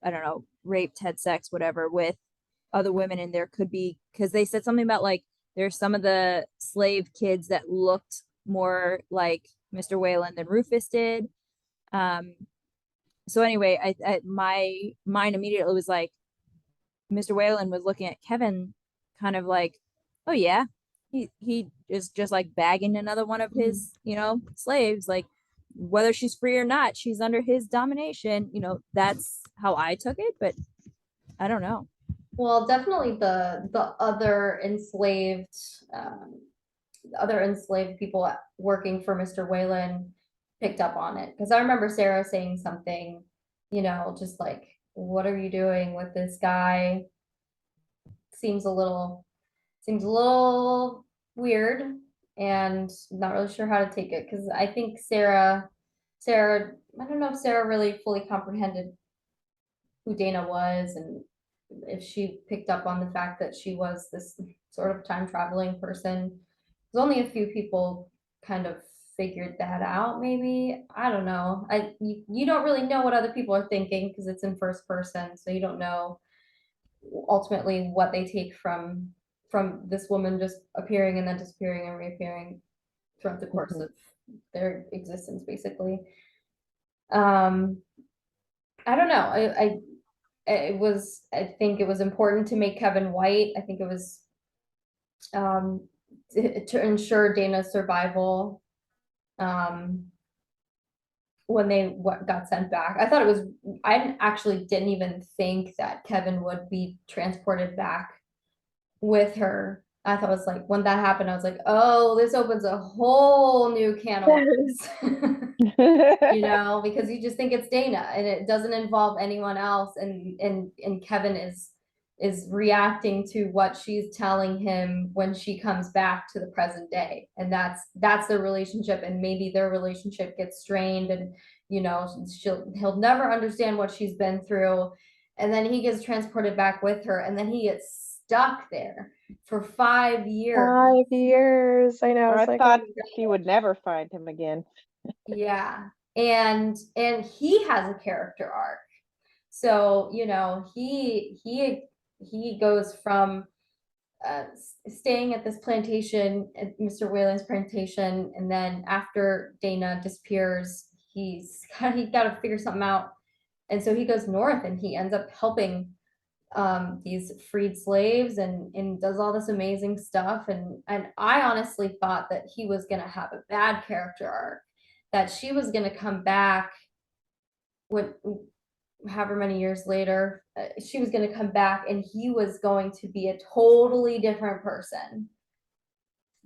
don't know, raped, had sex, whatever, with other women. And there could be, because they said something about like there's some of the slave kids that looked more like Mr. Whalen than Rufus did. So anyway, my mind immediately was like, Mr. Whalen was looking at Kevin kind of like, oh yeah, he is just like bagging another one of his, slaves, like whether she's free or not, she's under his domination. That's how I took it, but I don't know. Well, definitely the other enslaved people working for Mr. Whalen picked up on it, because I remember Sarah saying something, just like, what are you doing with this guy? Seems a little weird, and not really sure how to take it, because I think Sarah, I don't know if Sarah really fully comprehended who Dana was, and if she picked up on the fact that she was this sort of time traveling person. There's only a few people kind of figured that out, maybe. I don't know. You don't really know what other people are thinking because it's in first person, so you don't know ultimately what they take from this woman just appearing and then disappearing and reappearing throughout the course of their existence, basically. I don't know. I think it was important to make Kevin white. I think it was to ensure Dana's survival when they got sent back. I actually didn't even think that Kevin would be transported back with her. I thought it was like, when that happened, I was like, oh, this opens a whole new can of worms. Because you just think it's Dana and it doesn't involve anyone else, and Kevin is reacting to what she's telling him when she comes back to the present day, and that's their relationship, and maybe their relationship gets strained, and he'll never understand what she's been through, and then he gets transported back with her, and then he gets stuck there for 5 years. 5 years, I know. I thought she would never find him again. Yeah, and he has a character arc, so he goes from staying at this plantation, at Mr. Whalen's plantation, and then after Dana disappears, he's got to figure something out, and so he goes north, and he ends up helping these freed slaves, and does all this amazing stuff, and I honestly thought that he was gonna have a bad character arc, that she was gonna come back when however many years later, she was going to come back and he was going to be a totally different person.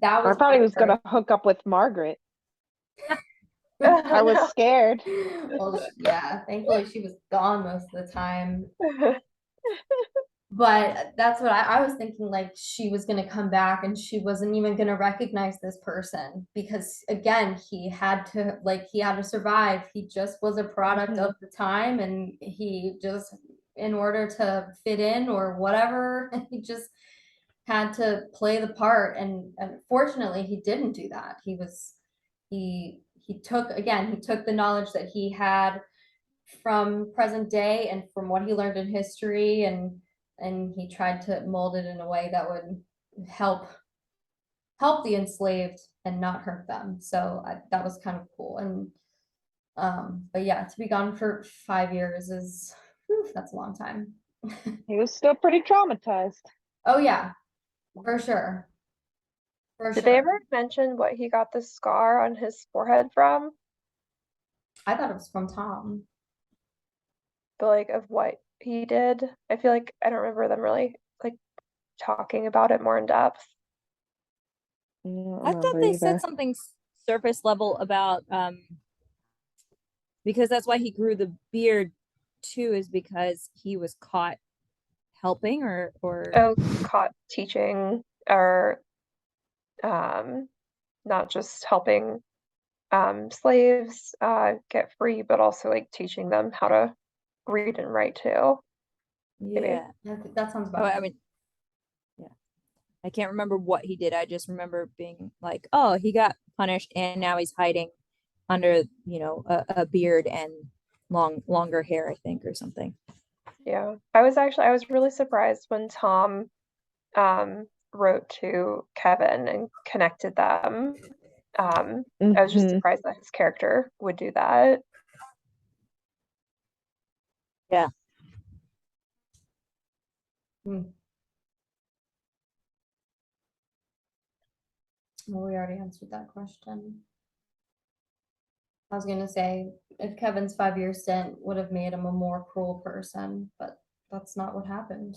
That was I thought he was going to hook up with Margaret. I was No. scared. Well, yeah, thankfully she was gone most of the time. But that's what I was thinking, like she was gonna come back and she wasn't even gonna recognize this person because again, he had to survive. He just was a product of the time and he just, in order to fit in or whatever, he just had to play the part. And fortunately he didn't do that. He took the knowledge that he had from present day and from what he learned in history, and he tried to mold it in a way that would help the enslaved and not hurt them. So that was kind of cool. And but yeah, to be gone for 5 years is, whew, that's a long time. He was still pretty traumatized. Oh yeah, for sure. Did they ever mention what he got the scar on his forehead from? I thought it was from Tom. But like of what he did? I feel like I don't remember them really like talking about it more in depth. I thought they said something surface level about because that's why he grew the beard too, is because he was caught helping or caught teaching or not just helping slaves get free, but also like teaching them how to read and write too. yeah. That sounds about Oh, right. I mean, yeah. I can't remember what he did. I just remember being like, oh, he got punished and now he's hiding under, a beard and longer hair, I think, or something. Yeah. I was really surprised when Tom wrote to Kevin and connected them. I was just surprised that his character would do that. Yeah. Well, we already answered that question. I was gonna say if Kevin's 5-year stint would have made him a more cruel person, but that's not what happened.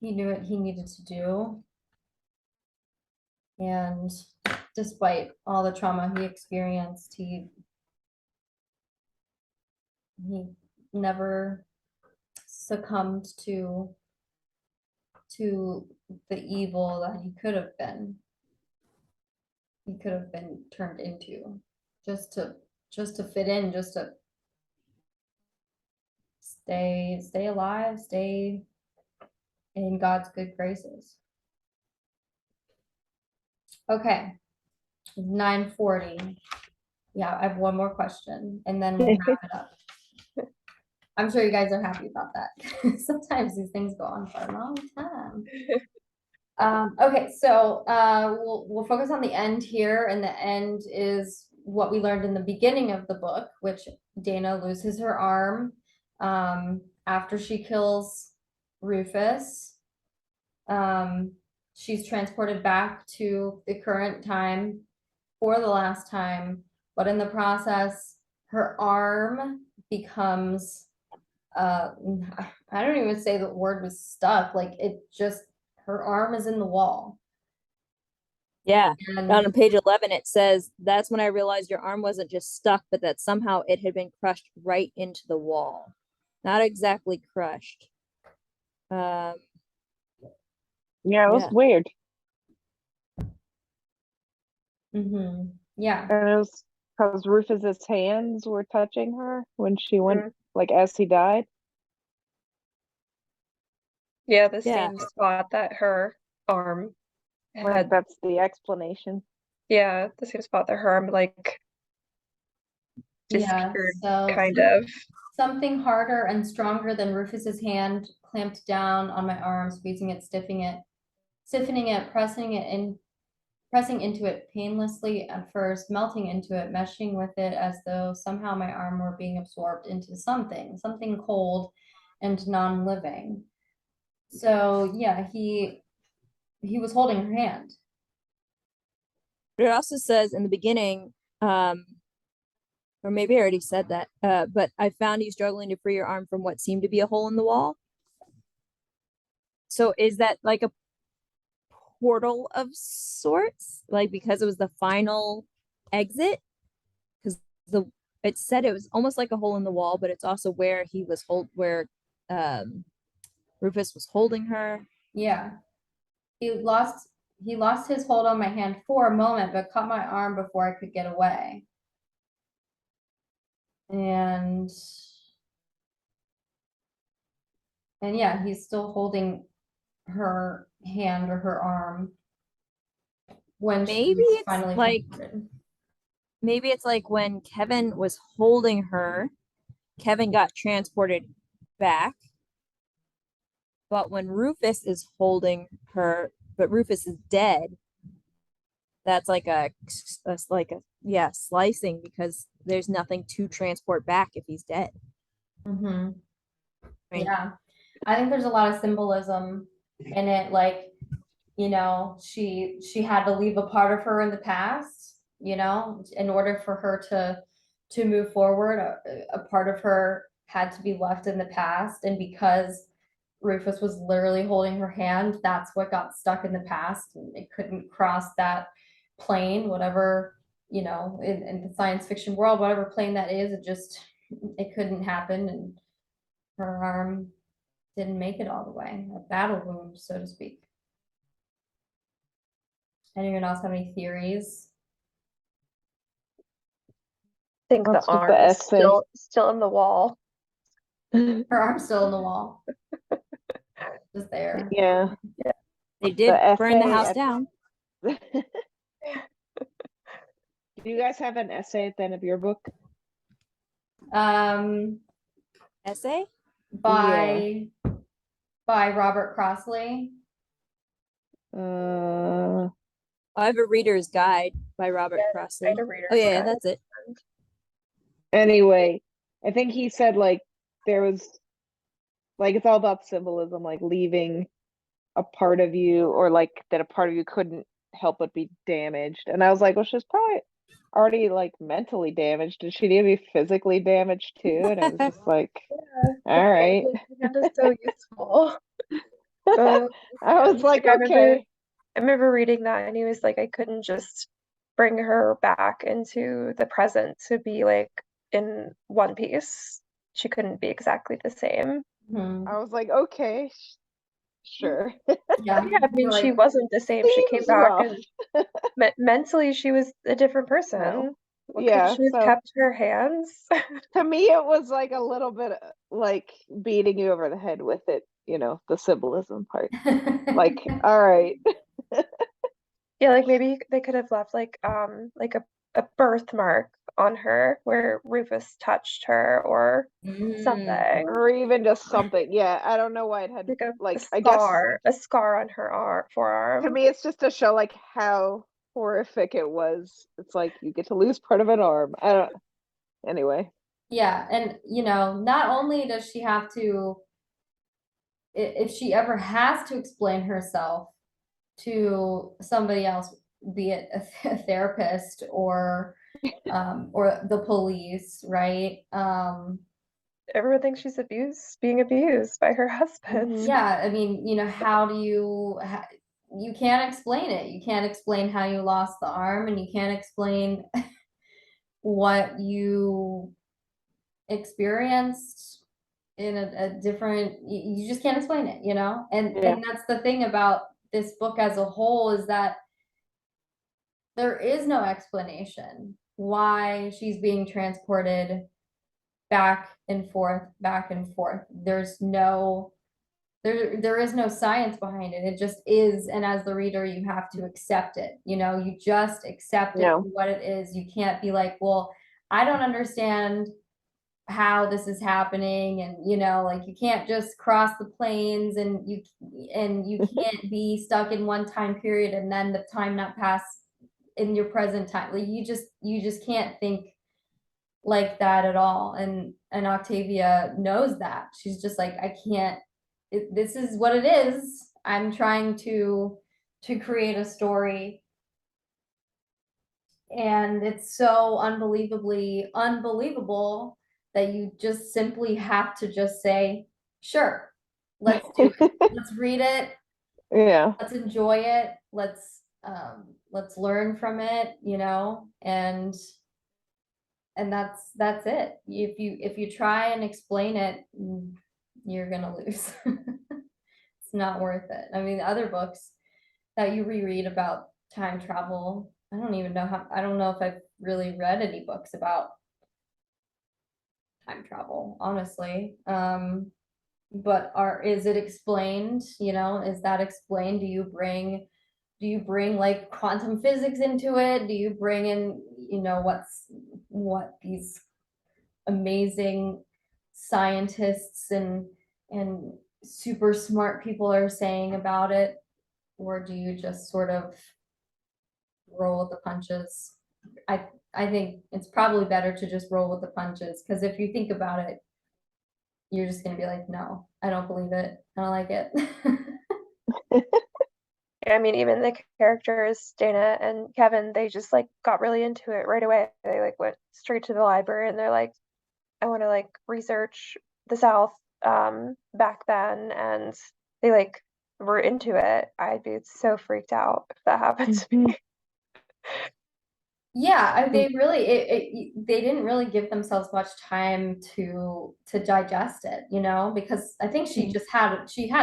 He knew what he needed to do. And despite all the trauma he experienced, he never succumbed to the evil that he could have been. He could have been turned into just to fit in, just to stay alive, stay in God's good graces. Okay, 9:40. Yeah, I have one more question and then we'll wrap it up. I'm sure you guys are happy about that. Sometimes these things go on for a long time. Okay, so we'll focus on the end here, and the end is what we learned in the beginning of the book, which Dana loses her arm after she kills Rufus. She's transported back to the current time for the last time, but in the process, her arm becomes I don't even say the word was stuck, like it just, her arm is in the wall. Yeah. And On page 11, it says, that's when I realized your arm wasn't just stuck, but that somehow it had been crushed right into the wall. Not exactly crushed. Yeah, it was weird. Yeah. And it was because Rufus's hands were touching her when she went, like, as he died. Yeah, the same spot that her arm had. Like, that's the explanation. Yeah, the same spot that her arm, like, disappeared, kind of. Something harder and stronger than Rufus's hand clamped down on my arm, squeezing it, stiffening it, pressing into it painlessly at first, melting into it, meshing with it as though somehow my arm were being absorbed into something cold and non-living. So yeah, he was holding her hand. But it also says in the beginning, or maybe I already said that, but I found you struggling to free your arm from what seemed to be a hole in the wall. So is that like a portal of sorts? Like, because it was the final exit, because it said it was almost like a hole in the wall, but it's also where Rufus was holding her. Yeah. He lost his hold on my hand for a moment, but caught my arm before I could get away. And yeah, he's still holding her hand or her arm when Maybe she's it's finally like transported. maybe it's like when Kevin was holding her, Kevin got transported back. But when Rufus is holding her, but Rufus is dead, that's like yeah, slicing, because there's nothing to transport back if he's dead. Mm-hmm. Right. Yeah, I think there's a lot of symbolism in it. Like, you know, she had to leave a part of her in the past, you know, in order for her to move forward. A part of her had to be left in the past, and because Rufus was literally holding her hand, that's what got stuck in the past. It couldn't cross that plane, whatever, you know, in the science fiction world, whatever plane that is, it couldn't happen, and her arm didn't make it all the way. A battle wound, so to speak. Anyone else have any theories? I think That's the what arm the is essay- still in the wall. Her arm's still in the wall. Just there. Yeah. They did The burn the essay house at- down. Do you guys have an essay at the end of your book? Essay? By Robert Crossley. I have a reader's guide by Robert Crossley. I had a reader's Oh yeah, guide. that's it. Anyway, I think he said like there was like it's all about symbolism, like leaving a part of you, or like that a part of you couldn't help but be damaged. And I was like, well, she's probably already like mentally damaged. Did she need to be physically damaged too? And I was just like, all right. That is so useful. I was like, okay. I remember reading that, and he was like, I couldn't just bring her back into the present to be like in one piece. She couldn't be exactly the same. Hmm. I was like, okay, sure. Yeah. Yeah, I mean, she Like, wasn't the same. She came Seems back, rough. and mentally, she was a different person. No. Well, Yeah, could she have so kept her hands? to me it was like a little bit like beating you over the head with it, you know, the symbolism part. Like, all right. Yeah, like maybe they could have left like a birthmark on her where Rufus touched her or something. Or even just something. Yeah, I don't know why it had Like I guess a scar on her to forearm. me it's just to show like how horrific it was. It's like you get to lose part of an arm. I don't anyway. Yeah, and you know, not only does she have to, if she ever has to explain herself to somebody else, be it a therapist or the police, right? Everyone thinks she's being abused by her husband. Mhm. Yeah, I mean, you know, how do you you can't explain it. You can't explain how you lost the arm, and you can't explain what you experienced in a different, you just can't explain it, you know? And Yeah. that's the thing about this book as a whole, is that there is no explanation why she's being transported back and forth, back and forth. There is no science behind it. It just is. And as the reader, you have to accept it. You know, you just accept it Yeah. for what it is. You can't be like, well, I don't understand how this is happening, and you know, like, you can't just cross the planes, and you can't be stuck in one time period and then the time not pass in your present time. Like, you just can't think like that at all. And Octavia knows that. She's just like, I can't, this is what it is. I'm trying to create a story, and it's so unbelievably unbelievable that you just simply have to just say, sure, let's do it. Let's read it. Yeah. Let's enjoy it. let's learn from it, you know, and that's it. If you try and explain it, you're gonna lose. It's not worth it. I mean, the other books that you reread about time travel, I don't know if I've really read any books about time travel, honestly. But is it explained? You know, is that explained? Do you bring like quantum physics into it? Do you bring in, you know, what these amazing scientists and super smart people are saying about it? Or do you just sort of roll with the punches? I think it's probably better to just roll with the punches, because if you think about it, you're just gonna be like, no, I don't believe it. I don't like it. I mean, even the characters, Dana and Kevin, they just like got really into it right away. They like went straight to the library and they're like, I want to like research the South back then, and they like were into it. I'd be so freaked out if that happened to me. Yeah, they didn't really give themselves much time to digest it, you know, because I think she had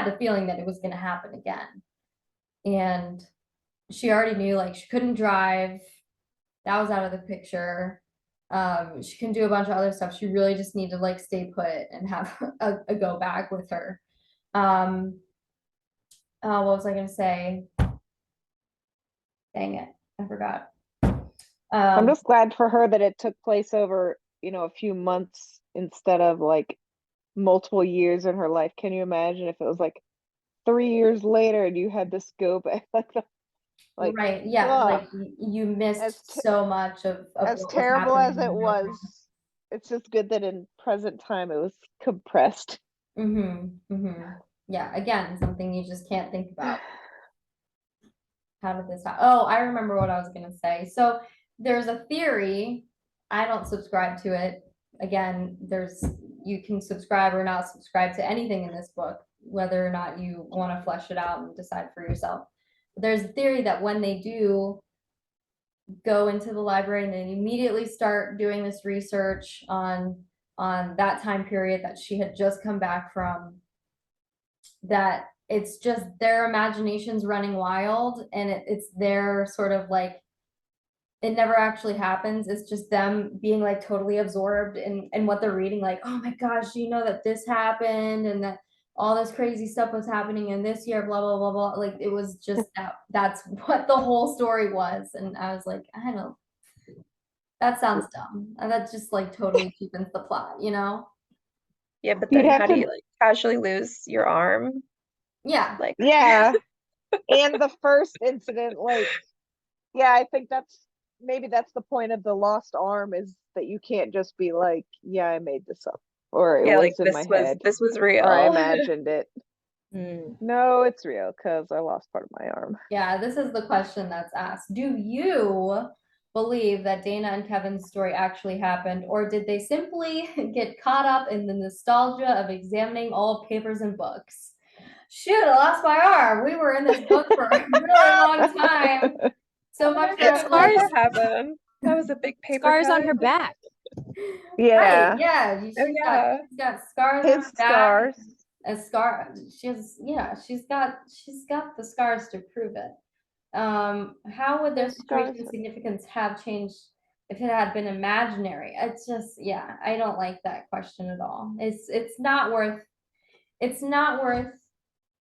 the feeling that it was going to happen again, and she already knew like she couldn't drive, that was out of the picture. She couldn't do a bunch of other stuff. She really just needed to like stay put and have a go back with her. What was I going to say? Dang it, I forgot. I'm just glad for her that it took place over, you know, a few months instead of like multiple years in her life. Can you imagine if it was like 3 years later and you had this go back like right, yeah, like you missed so much of as what terrible was as it happening. was. It's just good that in present time it was compressed. Yeah, again, something you just can't think about. How did this happen? Oh, I remember what I was gonna say. So there's a theory, I don't subscribe to it. Again, you can subscribe or not subscribe to anything in this book, whether or not you want to flesh it out and decide for yourself. But there's a theory that when they do go into the library and then immediately start doing this research on that time period that she had just come back from, that it's just their imaginations running wild, and it's their sort of like, it never actually happens. It's just them being like totally absorbed in what they're reading, like, oh my gosh, you know that this happened and that all this crazy stuff was happening in this year, blah blah blah blah. Like, it was just that's what the whole story was. And I was like, I don't, that sounds dumb, and that just like totally cheapens the plot, you know? Yeah, but then how do you like casually lose your arm? Yeah, like yeah. And the first incident, like, yeah, I think maybe that's the point of the lost arm, is that you can't just be like, yeah, I made this up, or it was in my head, this was real, or I imagined it. Mm. No, it's real because I lost part of my arm. Yeah, this is the question that's asked. Do you believe that Dana and Kevin's story actually happened, or did they simply get caught up in the nostalgia of examining old papers and books? Shoot, I lost my arm. We were in this book for a really long time. So much for scars happen. That was a big paper scars cut on her back. Yeah. Right, yeah. She's got scars His on her back. scars. A scar. She's got the scars to prove it. How would their situation significance have changed if it had been imaginary? It's just, yeah, I don't like that question at all. It's not worth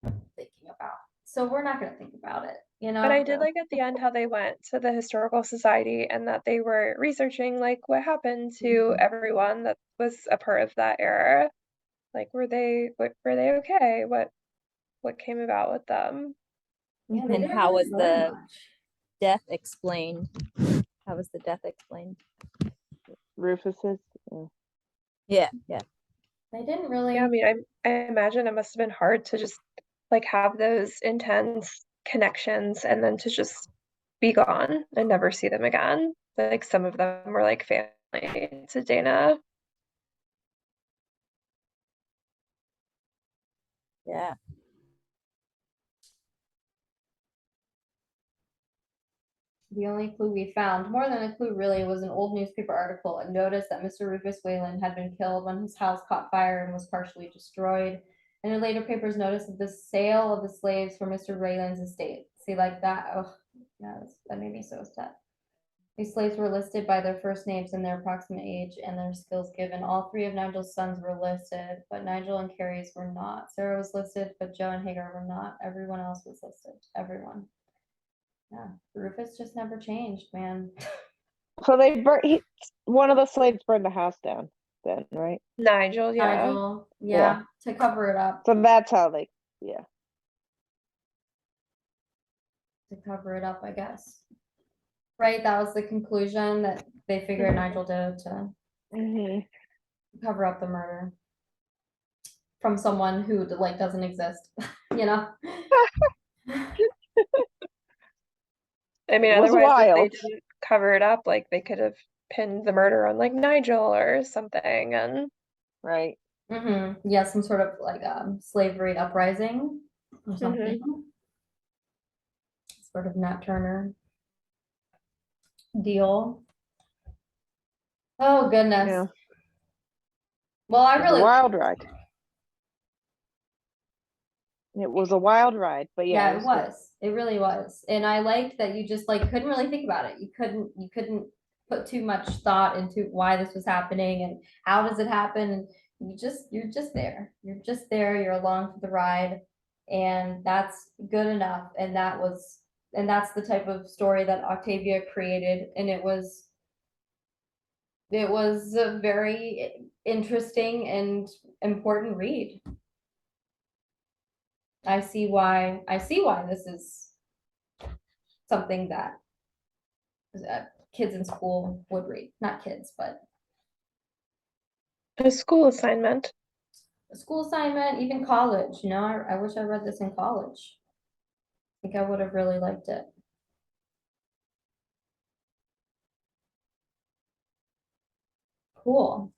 thinking about. So we're not going to think about it, you know? But I did like at the end how they went to the historical society and that they were researching like what happened to everyone that was a part of that era. Like, were they okay? What came about with them? Yeah, And how was the death explained? How was the death explained? Rufus's. Yeah. They didn't really. Yeah, I mean, I imagine it must have been hard to just like have those intense connections and then to just be gone and never see them again. Like some of them were like family to Dana. Yeah. the only clue we found, more than a clue really, was an old newspaper article, a notice that Mr. Rufus Wayland had been killed when his house caught fire and was partially destroyed. And in later papers, notice of the sale of the slaves for Mr. Wayland's estate. See, like that, oh, yeah, that made me so upset. These slaves were listed by their first names and their approximate age and their skills given. All 3 of Nigel's sons were listed, but Nigel and Carrie's were not. Sarah was listed, but Joe and Hagar were not. Everyone else was listed. Everyone. Yeah, Rufus just never changed, man. So they one of the slaves burned the house down then, right? Nigel, yeah. Nigel, yeah, to cover it up. So that's how they, yeah. To cover it up, I guess. Right, that was the conclusion that they figured Nigel did to cover up the murder from someone who like doesn't exist, you know. I mean, It was otherwise, if they wild. didn't cover it up, like they could have pinned the murder on like Nigel or something, and Right. Yeah, some sort of like slavery uprising or something. Sort of Nat Turner deal. Oh goodness. Yeah. Well, I It was really a wild ride. It was a wild ride, but yeah. Yeah, it was. It really was. And I liked that you just like couldn't really think about it. You couldn't put too much thought into why this was happening and how does it happen. And you're just there. You're just there. You're along for the ride. And that's good enough. And that's the type of story that Octavia created. And it was a very interesting and important read. I see why this is something that kids in school would read. Not kids, but a school assignment. a school assignment, even college, you know, I wish I read this in college. I think I would have really liked it. Cool.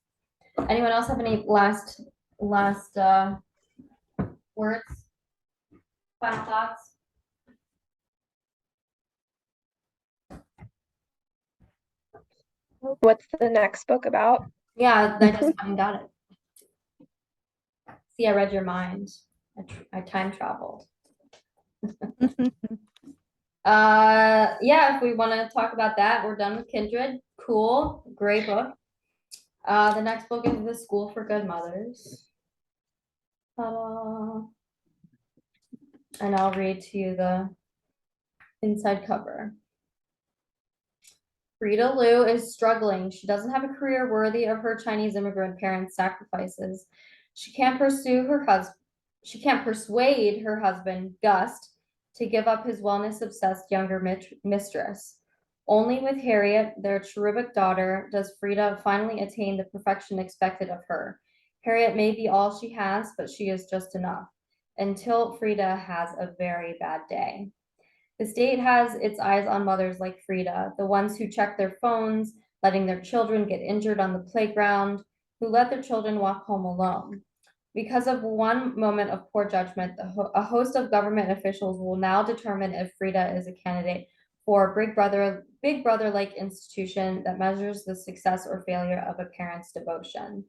Anyone else have any last words? Final thoughts? What's the next book about? Yeah, I just went and got it. See, I read your mind. I time traveled. Yeah, if we want to talk about that, we're done with Kindred. Cool, great book. The next book is The School for Good Mothers. Ta-da. And I'll read to you the inside cover. Frida Liu is struggling. She doesn't have a career worthy of her Chinese immigrant parents' sacrifices. She can't persuade her husband, Gust, to give up his wellness-obsessed younger mistress. Only with Harriet, their cherubic daughter, does Frida finally attain the perfection expected of her. Harriet may be all she has, but she is just enough, until Frida has a very bad day. The state has its eyes on mothers like Frida, the ones who check their phones, letting their children get injured on the playground, who let their children walk home alone. Because of one moment of poor judgment, a host of government officials will now determine if Frida is a candidate for a big brother-like institution that measures the success or failure of a parent's devotion.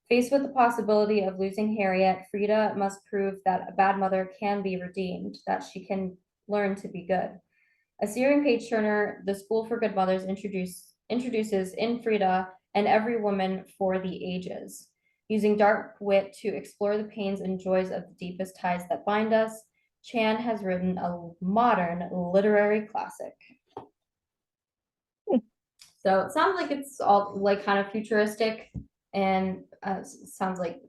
Faced with the possibility of losing Harriet, Frida must prove that a bad mother can be redeemed, that she can learn to be good. A searing page turner, The School for Good Mothers introduces in Frida and every woman for the ages. Using dark wit to explore the pains and joys of the deepest ties that bind us, Chan has written a modern literary classic. So it sounds like it's all like kind of futuristic and sounds like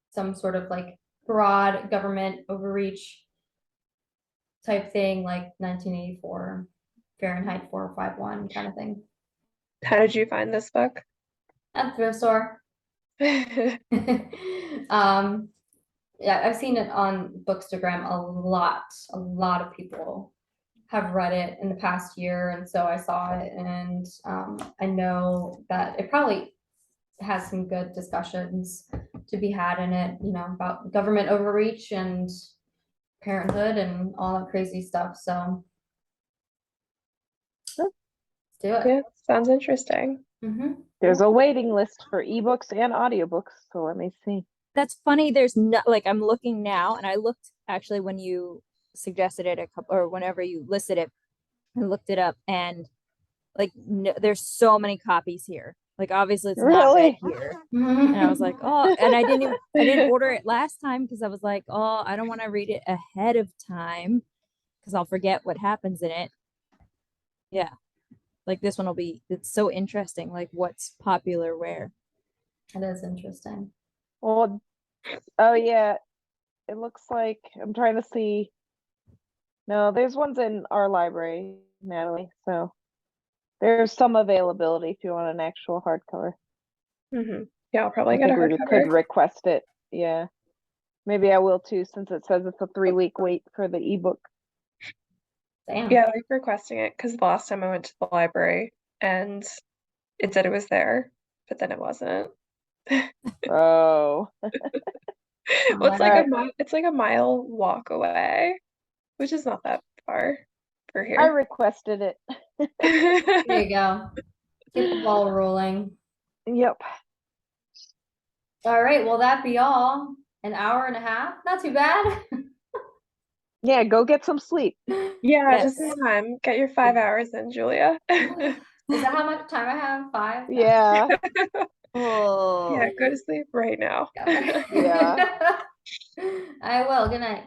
some sort of like broad government overreach type thing, like 1984 Fahrenheit 451 kind of thing. How did you find this book? At the thrift store. Yeah, I've seen it on Bookstagram a lot of people have read it in the past year, and so I saw it, and I know that it probably has some good discussions to be had in it, you know, about government overreach and parenthood and all that crazy stuff. So Do it. Yeah, sounds interesting. There's a waiting list for ebooks and audiobooks, so let me see. That's funny. There's no, like, I'm looking now, and I looked actually when you suggested it a couple, or whenever you listed it, I looked it up, and like no, there's so many copies here. Like obviously it's not read Really? here. And I was like, oh, and I didn't order it last time because I was like, oh, I don't want to read it ahead of time because I'll forget what happens in it. Yeah. Like this one will be, it's so interesting, like what's popular where. It is interesting. Well, oh yeah, it looks like I'm trying to see. No, there's ones in our library, Natalie. So there's some availability if you want an actual hardcover. Yeah, I'll probably I get a think we could hardcover. request it. Yeah, maybe I will too, since it says it's a 3-week wait for the ebook. Damn. Yeah, I like requesting it because the last time I went to the library and it said it was there, but then it wasn't. Oh, Well, it's like Alright. it's like a mile walk away, which is not that far for I here. requested it. There you go. Get the ball rolling. Yep. All right, well, that be all. An hour and a half, not too bad. Yeah, go get some sleep. Yeah, Yes. just in time. Get your 5 hours in, Julia. Is that how much time I have? 5? Yeah. Oh. Yeah, go to sleep right now. Yeah. I will. Good night.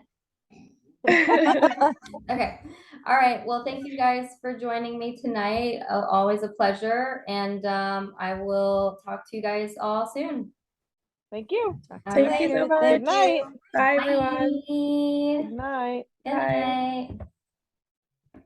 Okay. All right. Well, thank you guys for joining me tonight. Always a pleasure. And I will talk to you guys all soon. Thank you. Talk to All you Thank you later. so much. Good night. Bye, everyone. Good Bye. night. Good Bye. night.